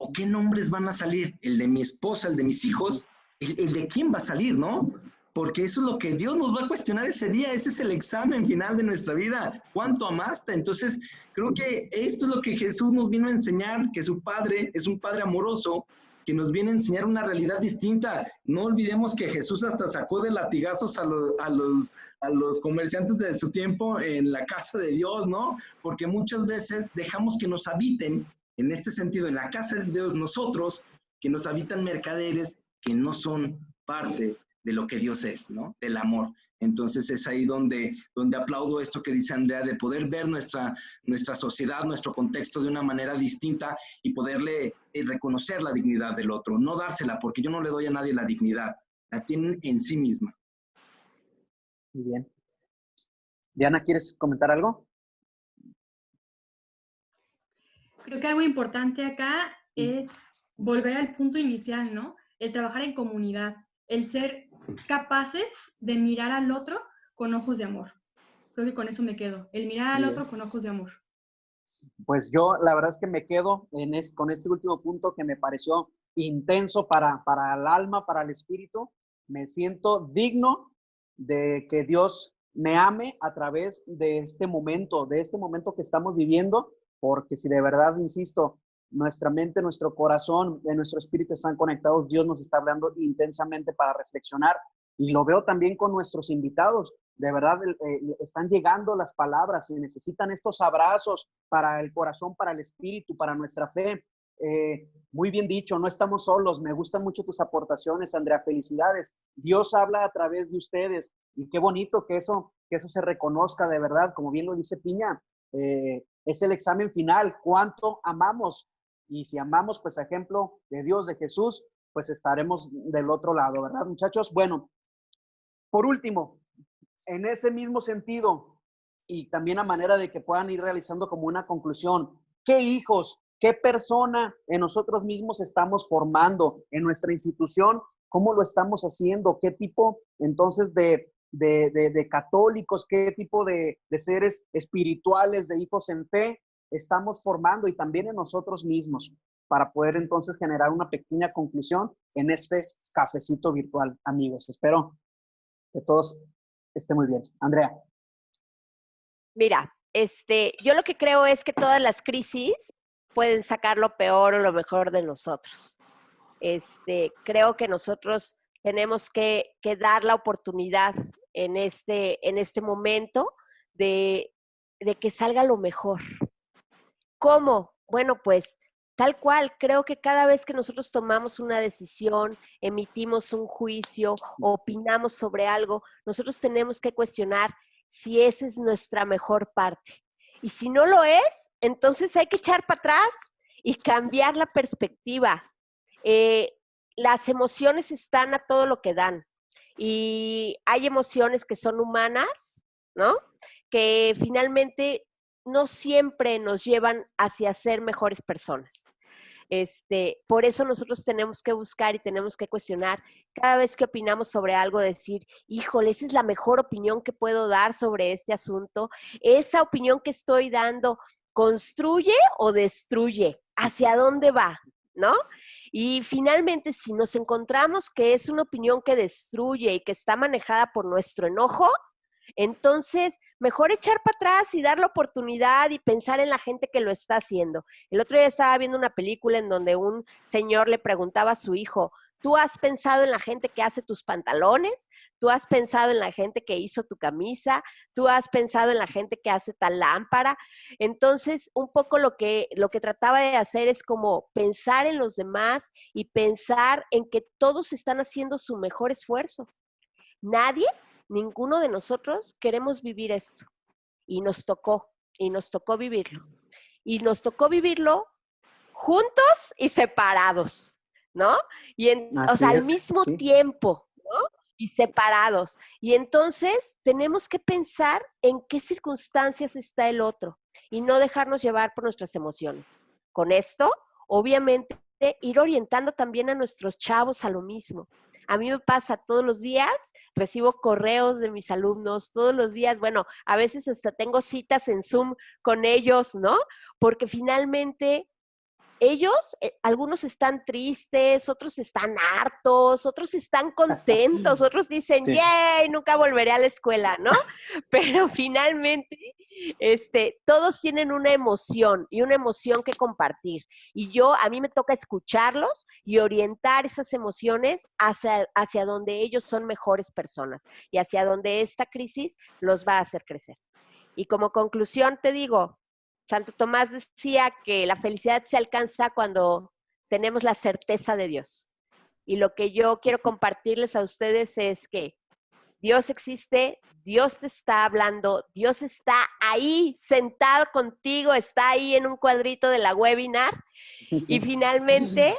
¿O qué nombres van a salir? ¿El de mi esposa, el de mis hijos? ¿El de quién va a salir, no? Porque eso es lo que Dios nos va a cuestionar ese día. Ese es el examen final de nuestra vida. ¿Cuánto amaste? Entonces, creo que esto es lo que Jesús nos vino a enseñar, que su Padre es un Padre amoroso, que nos viene a enseñar una realidad distinta. No olvidemos que Jesús hasta sacó de latigazos a los comerciantes de su tiempo en la casa de Dios, ¿no? Porque muchas veces dejamos que nos habiten, en este sentido, en la casa de Dios, nosotros, que nos habitan mercaderes que no son parte de lo que Dios es, ¿no? Del amor. Entonces es ahí donde aplaudo esto que dice Andrea, de poder ver nuestra sociedad, nuestro contexto de una manera distinta y poderle reconocer la dignidad del otro, no dársela, porque yo no le doy a nadie la dignidad, la tienen en sí misma. Muy bien. Diana, ¿quieres comentar algo? Creo que algo importante acá es volver al punto inicial, ¿no? El trabajar en comunidad, el ser capaces de mirar al otro con ojos de amor. Creo que con eso me quedo, el mirar al otro con ojos de amor. Pues yo la verdad es que me quedo con este último punto que me pareció intenso para el alma, para el espíritu. Me siento digno de que Dios me ame a través de este momento que estamos viviendo, porque si de verdad, insisto, nuestra mente, nuestro corazón, nuestro espíritu están conectados, Dios nos está hablando intensamente para reflexionar. Y lo veo también con nuestros invitados. De verdad, están llegando las palabras y necesitan estos abrazos para el corazón, para el espíritu, para nuestra fe. Muy bien dicho, no estamos solos. Me gustan mucho tus aportaciones, Andrea. Felicidades. Dios habla a través de ustedes y qué bonito que eso se reconozca de verdad. Como bien lo dice Piña, es el examen final. ¿Cuánto amamos? Y si amamos, pues ejemplo de Dios, de Jesús, pues estaremos del otro lado, ¿verdad, muchachos? Bueno, por último, en ese mismo sentido y también a manera de que puedan ir realizando como una conclusión, ¿qué hijos, qué persona en nosotros mismos estamos formando en nuestra institución? ¿Cómo lo estamos haciendo? ¿Qué tipo entonces de católicos, qué tipo de seres espirituales, de hijos en fe estamos formando y también en nosotros mismos para poder entonces generar una pequeña conclusión en este cafecito virtual, amigos? Espero que todos estén muy bien. Andrea. Mira, yo lo que creo es que todas las crisis pueden sacar lo peor o lo mejor de nosotros. Creo que nosotros tenemos que dar la oportunidad en este momento de que salga lo mejor. ¿Cómo? Bueno, pues tal cual, creo que cada vez que nosotros tomamos una decisión, emitimos un juicio, opinamos sobre algo, nosotros tenemos que cuestionar si esa es nuestra mejor parte. Y si no lo es, entonces hay que echar para atrás y cambiar la perspectiva. Las emociones están a todo lo que dan y hay emociones que son humanas, ¿no? Que finalmente no siempre nos llevan hacia ser mejores personas. Por eso nosotros tenemos que buscar y tenemos que cuestionar cada vez que opinamos sobre algo, decir, híjole, esa es la mejor opinión que puedo dar sobre este asunto. Esa opinión que estoy dando, ¿construye o destruye? ¿Hacia dónde va? ¿No? Y finalmente, si nos encontramos que es una opinión que destruye y que está manejada por nuestro enojo, entonces, mejor echar para atrás y dar la oportunidad y pensar en la gente que lo está haciendo. El otro día estaba viendo una película en donde un señor le preguntaba a su hijo, ¿tú has pensado en la gente que hace tus pantalones? ¿Tú has pensado en la gente que hizo tu camisa? ¿Tú has pensado en la gente que hace tal lámpara? Entonces, un poco lo que trataba de hacer es como pensar en los demás y pensar en que todos están haciendo su mejor esfuerzo. Ninguno de nosotros queremos vivir esto y nos tocó vivirlo. Y nos tocó vivirlo juntos y separados, ¿no? O sea, al mismo tiempo, ¿no? Y separados. Y entonces tenemos que pensar en qué circunstancias está el otro y no dejarnos llevar por nuestras emociones. Con esto, obviamente, ir orientando también a nuestros chavos a lo mismo. A mí me pasa todos los días, recibo correos de mis alumnos, todos los días, bueno, a veces hasta tengo citas en Zoom con ellos, ¿no? Porque finalmente ellos, algunos están tristes, otros están hartos, otros están contentos, otros dicen, sí, ¡yay! Nunca volveré a la escuela, ¿no? Pero finalmente, todos tienen una emoción y una emoción que compartir. Y a mí me toca escucharlos y orientar esas emociones hacia donde ellos son mejores personas y hacia donde esta crisis los va a hacer crecer. Y como conclusión te digo, Santo Tomás decía que la felicidad se alcanza cuando tenemos la certeza de Dios. Y lo que yo quiero compartirles a ustedes es que Dios existe, Dios te está hablando, Dios está ahí sentado contigo, está ahí en un cuadrito de la webinar. Y finalmente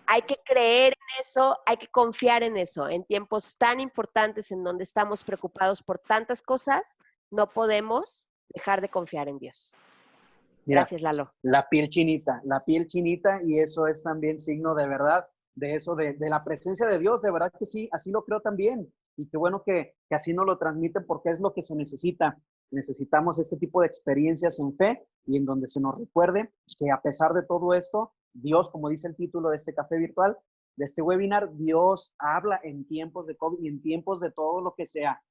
hay que creer en eso, hay que confiar en eso. En tiempos tan importantes en donde estamos preocupados por tantas cosas, no podemos dejar de confiar en Dios. Mira, gracias, Lalo. La piel chinita, y eso es también signo de verdad, de eso, de la presencia de Dios, de verdad que sí, así lo creo también. Y qué bueno que así nos lo transmiten porque es lo que se necesita. Necesitamos este tipo de experiencias en fe y en donde se nos recuerde que a pesar de todo esto, Dios, como dice el título de este café virtual, de este webinar, Dios habla en tiempos de COVID y en tiempos de todo lo que sea,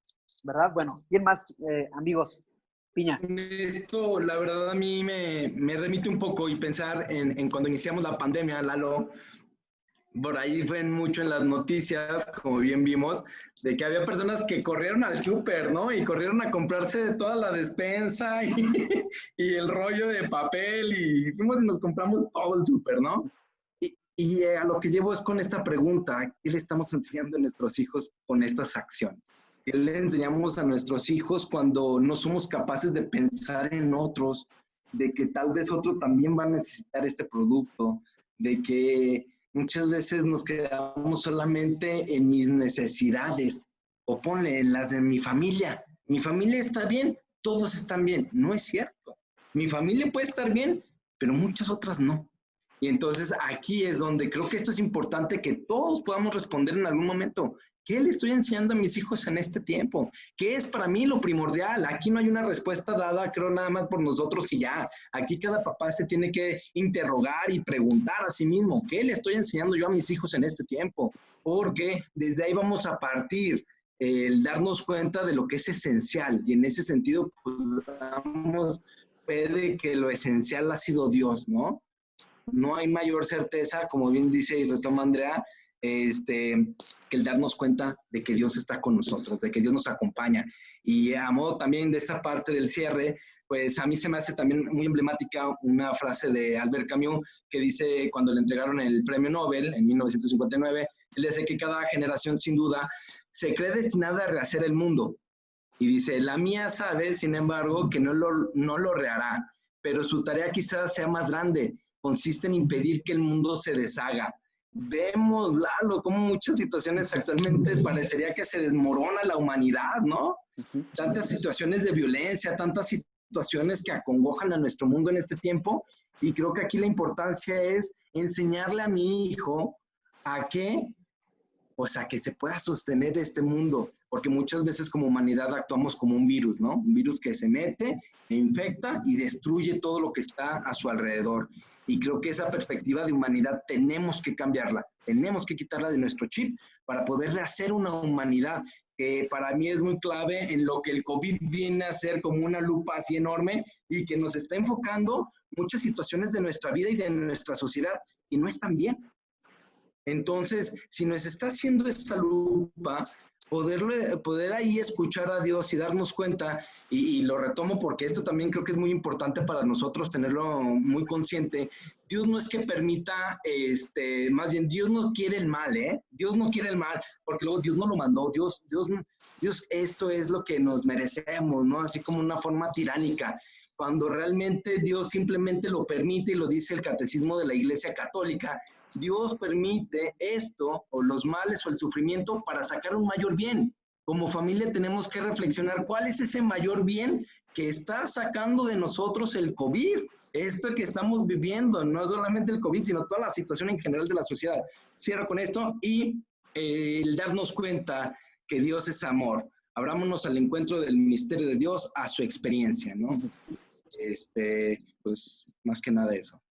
¿verdad? Bueno, ¿quién más, amigos? Piña. Esto, la verdad, a mí me remite un poco y pensar en cuando iniciamos la pandemia, Lalo, por ahí fue mucho en las noticias, como bien vimos, de que había personas que corrieron al súper, ¿no? Y corrieron a comprarse toda la despensa y el rollo de papel y fuimos y nos compramos todo el súper, ¿no? Y a lo que llevo es con esta pregunta, ¿qué le estamos enseñando a nuestros hijos con estas acciones? ¿Qué le enseñamos a nuestros hijos cuando no somos capaces de pensar en otros, de que tal vez otro también va a necesitar este producto, de que muchas veces nos quedamos solamente en mis necesidades, o ponle en las de mi familia? Mi familia está bien, todos están bien. No es cierto. Mi familia puede estar bien, pero muchas otras no. Y entonces aquí es donde creo que esto es importante que todos podamos responder en algún momento. ¿Qué le estoy enseñando a mis hijos en este tiempo? ¿Qué es para mí lo primordial? Aquí no hay una respuesta dada, creo, nada más por nosotros y ya. Aquí cada papá se tiene que interrogar y preguntar a sí mismo, ¿qué le estoy enseñando yo a mis hijos en este tiempo? Porque desde ahí vamos a partir, el darnos cuenta de lo que es esencial. Y en ese sentido, pues damos fe de que lo esencial ha sido Dios, ¿no? No hay mayor certeza, como bien dice y retoma Andrea, que el darnos cuenta de que Dios está con nosotros, de que Dios nos acompaña. Y a modo también de esta parte del cierre, pues a mí se me hace también muy emblemática una frase de Albert Camus que dice, cuando le entregaron el premio Nobel en 1959, él dice que cada generación sin duda se cree destinada a rehacer el mundo. Y dice, la mía sabe, sin embargo, que no lo rehará, pero su tarea quizás sea más grande, consiste en impedir que el mundo se deshaga. Vemos, Lalo, como muchas situaciones actualmente parecería que se desmorona la humanidad, ¿no? Tantas situaciones de violencia, tantas situaciones que acongojan a nuestro mundo en este tiempo, y creo que aquí la importancia es enseñarle a mi hijo a que se pueda sostener este mundo, porque muchas veces como humanidad actuamos como un virus, ¿no? Un virus que se mete, e infecta y destruye todo lo que está a su alrededor. Y creo que esa perspectiva de humanidad tenemos que cambiarla, tenemos que quitarla de nuestro chip para poder rehacer una humanidad que para mí es muy clave en lo que el COVID viene a ser como una lupa así enorme y que nos está enfocando muchas situaciones de nuestra vida y de nuestra sociedad y no están bien. Entonces, si nos está haciendo esta lupa, poder ahí escuchar a Dios y darnos cuenta, y lo retomo porque esto también creo que es muy importante para nosotros tenerlo muy consciente. Dios no es que permita, más bien Dios no quiere el mal, ¿eh? Dios no quiere el mal, porque luego Dios no lo mandó. Dios, esto es lo que nos merecemos, ¿no? Así como una forma tiránica. Cuando realmente Dios simplemente lo permite, y lo dice el Catecismo de la Iglesia Católica, Dios permite esto, o los males, o el sufrimiento, para sacar un mayor bien. Como familia tenemos que reflexionar cuál es ese mayor bien que está sacando de nosotros el COVID. Esto que estamos viviendo, no solamente el COVID, sino toda la situación en general de la sociedad. Cierro con esto y el darnos cuenta que Dios es amor. Abrámonos al encuentro del misterio de Dios, a su experiencia, ¿no? Pues más que nada eso.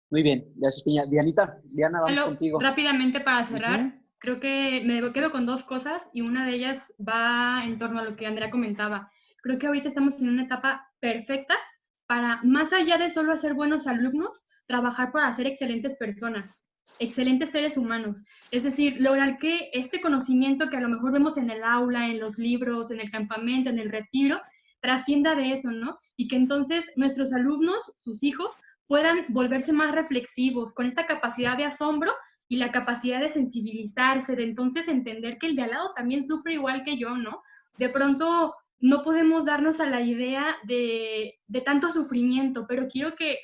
Muy bien, gracias, Piña. Diana, vamos contigo. Rápidamente para cerrar, creo que me quedo con dos cosas y una de ellas va en torno a lo que Andrea comentaba. Creo que ahorita estamos en una etapa perfecta para, más allá de solo ser buenos alumnos, trabajar para ser excelentes personas, excelentes seres humanos. Es decir, lograr que este conocimiento que a lo mejor vemos en el aula, en los libros, en el campamento, en el retiro, trascienda de eso, ¿no? Y que entonces nuestros alumnos, sus hijos, puedan volverse más reflexivos, con esta capacidad de asombro y la capacidad de sensibilizarse, de entonces entender que el de al lado también sufre igual que yo, ¿no? De pronto no podemos darnos a la idea de tanto sufrimiento, pero quiero que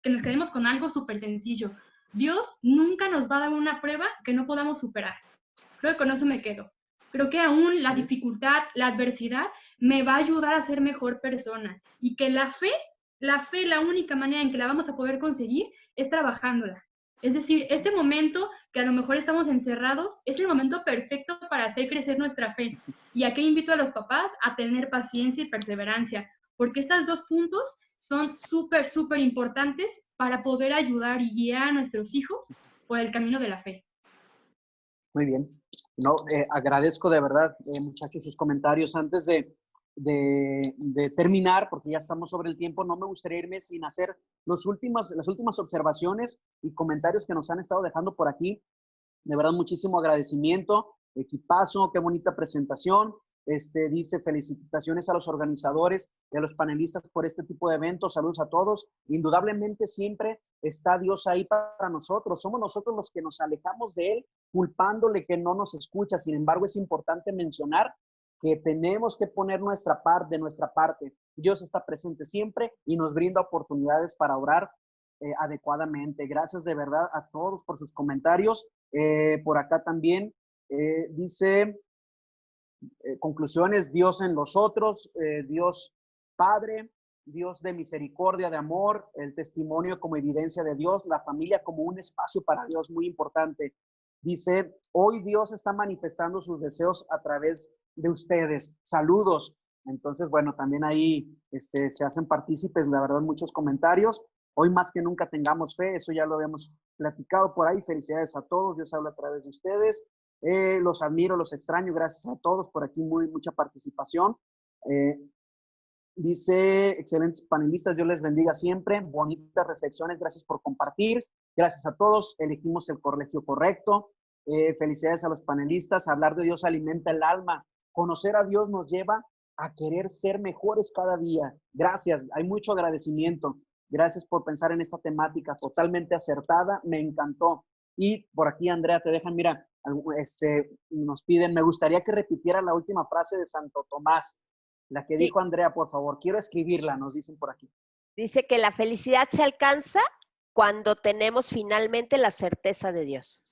nos quedemos con algo súper sencillo. Dios nunca nos va a dar una prueba que no podamos superar. Creo que con eso me quedo. Creo que aún la dificultad, la adversidad, me va a ayudar a ser mejor persona. Y que la fe, la única manera en que la vamos a poder conseguir es trabajándola. Es decir, este momento que a lo mejor estamos encerrados es el momento perfecto para hacer crecer nuestra fe. Y aquí invito a los papás a tener paciencia y perseverancia, porque estos dos puntos son súper, súper importantes para poder ayudar y guiar a nuestros hijos por el camino de la fe. Muy bien. No, agradezco de verdad, muchachos, sus comentarios. Antes de de terminar, porque ya estamos sobre el tiempo, no me gustaría irme sin hacer las últimas observaciones y comentarios que nos han estado dejando por aquí. De verdad, muchísimo agradecimiento. Equipazo, qué bonita presentación. Dice, felicitaciones a los organizadores y a los panelistas por este tipo de eventos. Saludos a todos. Indudablemente siempre está Dios ahí para nosotros. Somos nosotros los que nos alejamos de Él, culpándole que no nos escucha. Sin embargo, es importante mencionar que tenemos que poner de nuestra parte. Dios está presente siempre y nos brinda oportunidades para orar adecuadamente. Gracias de verdad a todos por sus comentarios. Por acá también dice... conclusiones, Dios en los otros, Dios Padre, Dios de misericordia, de amor, el testimonio como evidencia de Dios, la familia como un espacio para Dios, muy importante. Dice, hoy Dios está manifestando sus deseos a través de ustedes. Saludos. Entonces, bueno, también ahí se hacen partícipes, la verdad, muchos comentarios. Hoy más que nunca tengamos fe, eso ya lo habíamos platicado por ahí. Felicidades a todos, Dios habla a través de ustedes. Los admiro, los extraño, gracias a todos por aquí, mucha participación. Dice, excelentes panelistas, Dios les bendiga siempre, bonitas reflexiones, gracias por compartir, gracias a todos, elegimos el colegio correcto. Felicidades a los panelistas, hablar de Dios alimenta el alma, conocer a Dios nos lleva a querer ser mejores cada día. Gracias, hay mucho agradecimiento, gracias por pensar en esta temática, totalmente acertada, me encantó. Y por aquí, Andrea, te dejan, mira, nos piden, me gustaría que repitiera la última frase de Santo Tomás, la que dijo Andrea, por favor, quiero escribirla, nos dicen por aquí. Dice que la felicidad se alcanza cuando tenemos finalmente la certeza de Dios.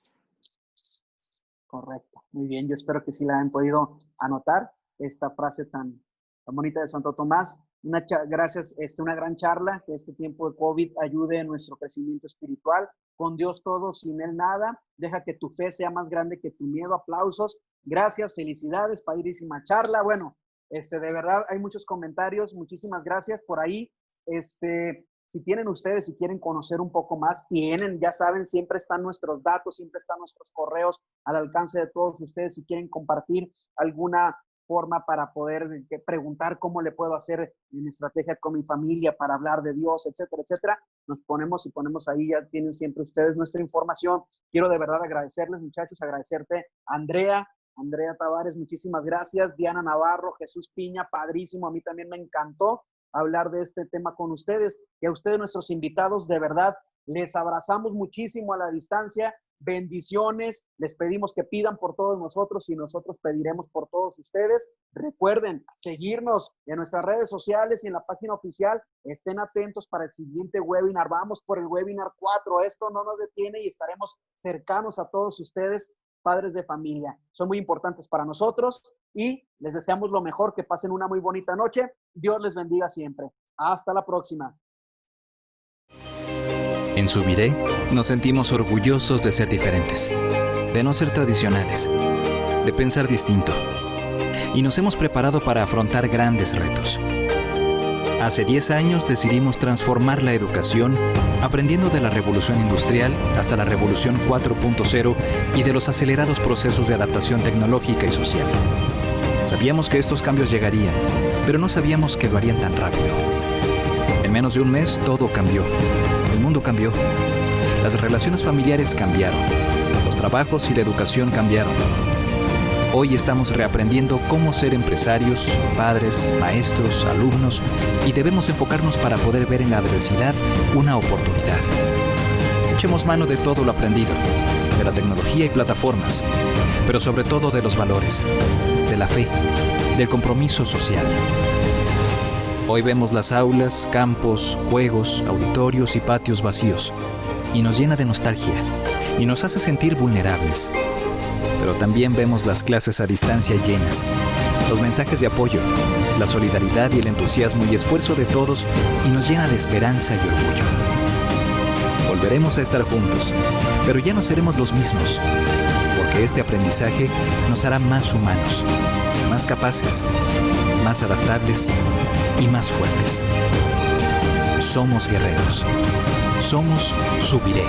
Correcto, muy bien, yo espero que sí la han podido anotar, esta frase tan bonita de Santo Tomás. Gracias, una gran charla, que este tiempo de COVID ayude en nuestro crecimiento espiritual. Con Dios todo, sin Él nada. Deja que tu fe sea más grande que tu miedo. Aplausos. Gracias, felicidades, padrísima charla. Bueno, de verdad hay muchos comentarios. Muchísimas gracias por ahí. Si tienen ustedes, si quieren conocer un poco más, ya saben, siempre están nuestros datos, siempre están nuestros correos al alcance de todos ustedes. Si quieren compartir alguna forma para poder preguntar cómo le puedo hacer en estrategia con mi familia para hablar de Dios, etcétera, etcétera, nos ponemos ahí, ya tienen siempre ustedes nuestra información. Quiero de verdad agradecerles, muchachos, agradecerte, Andrea Tavares, muchísimas gracias, Diana Navarro, Jesús Piña, padrísimo, a mí también me encantó hablar de este tema con ustedes, y a ustedes, nuestros invitados, de verdad, les abrazamos muchísimo a la distancia. Bendiciones, les pedimos que pidan por todos nosotros y nosotros pediremos por todos ustedes. Recuerden seguirnos en nuestras redes sociales y en la página oficial. Estén atentos para el siguiente webinar. Vamos por el webinar 4. Esto no nos detiene y estaremos cercanos a todos ustedes, padres de familia. Son muy importantes para nosotros y les deseamos lo mejor, que pasen una muy bonita noche. Dios les bendiga siempre. Hasta la próxima. En Subiré nos sentimos orgullosos de ser diferentes, de no ser tradicionales, de pensar distinto. Y nos hemos preparado para afrontar grandes retos. Hace 10 años decidimos transformar la educación, aprendiendo de la revolución industrial hasta la revolución 4.0 y de los acelerados procesos de adaptación tecnológica y social. Sabíamos que estos cambios llegarían, pero no sabíamos que lo harían tan rápido. En menos de un mes todo cambió. El mundo cambió. Las relaciones familiares cambiaron. Los trabajos y la educación cambiaron. Hoy estamos reaprendiendo cómo ser empresarios, padres, maestros, alumnos, y debemos enfocarnos para poder ver en la adversidad una oportunidad. Echemos mano de todo lo aprendido, de la tecnología y plataformas, pero sobre todo de los valores, de la fe, del compromiso social. Hoy vemos las aulas, campos, juegos, auditorios y patios vacíos, y nos llena de nostalgia, y nos hace sentir vulnerables. Pero también vemos las clases a distancia llenas, los mensajes de apoyo, la solidaridad y el entusiasmo y esfuerzo de todos, y nos llena de esperanza y orgullo. Volveremos a estar juntos, pero ya no seremos los mismos, porque este aprendizaje nos hará más humanos, más capaces, más adaptables y más fuertes. Somos guerreros. Somos Subiré.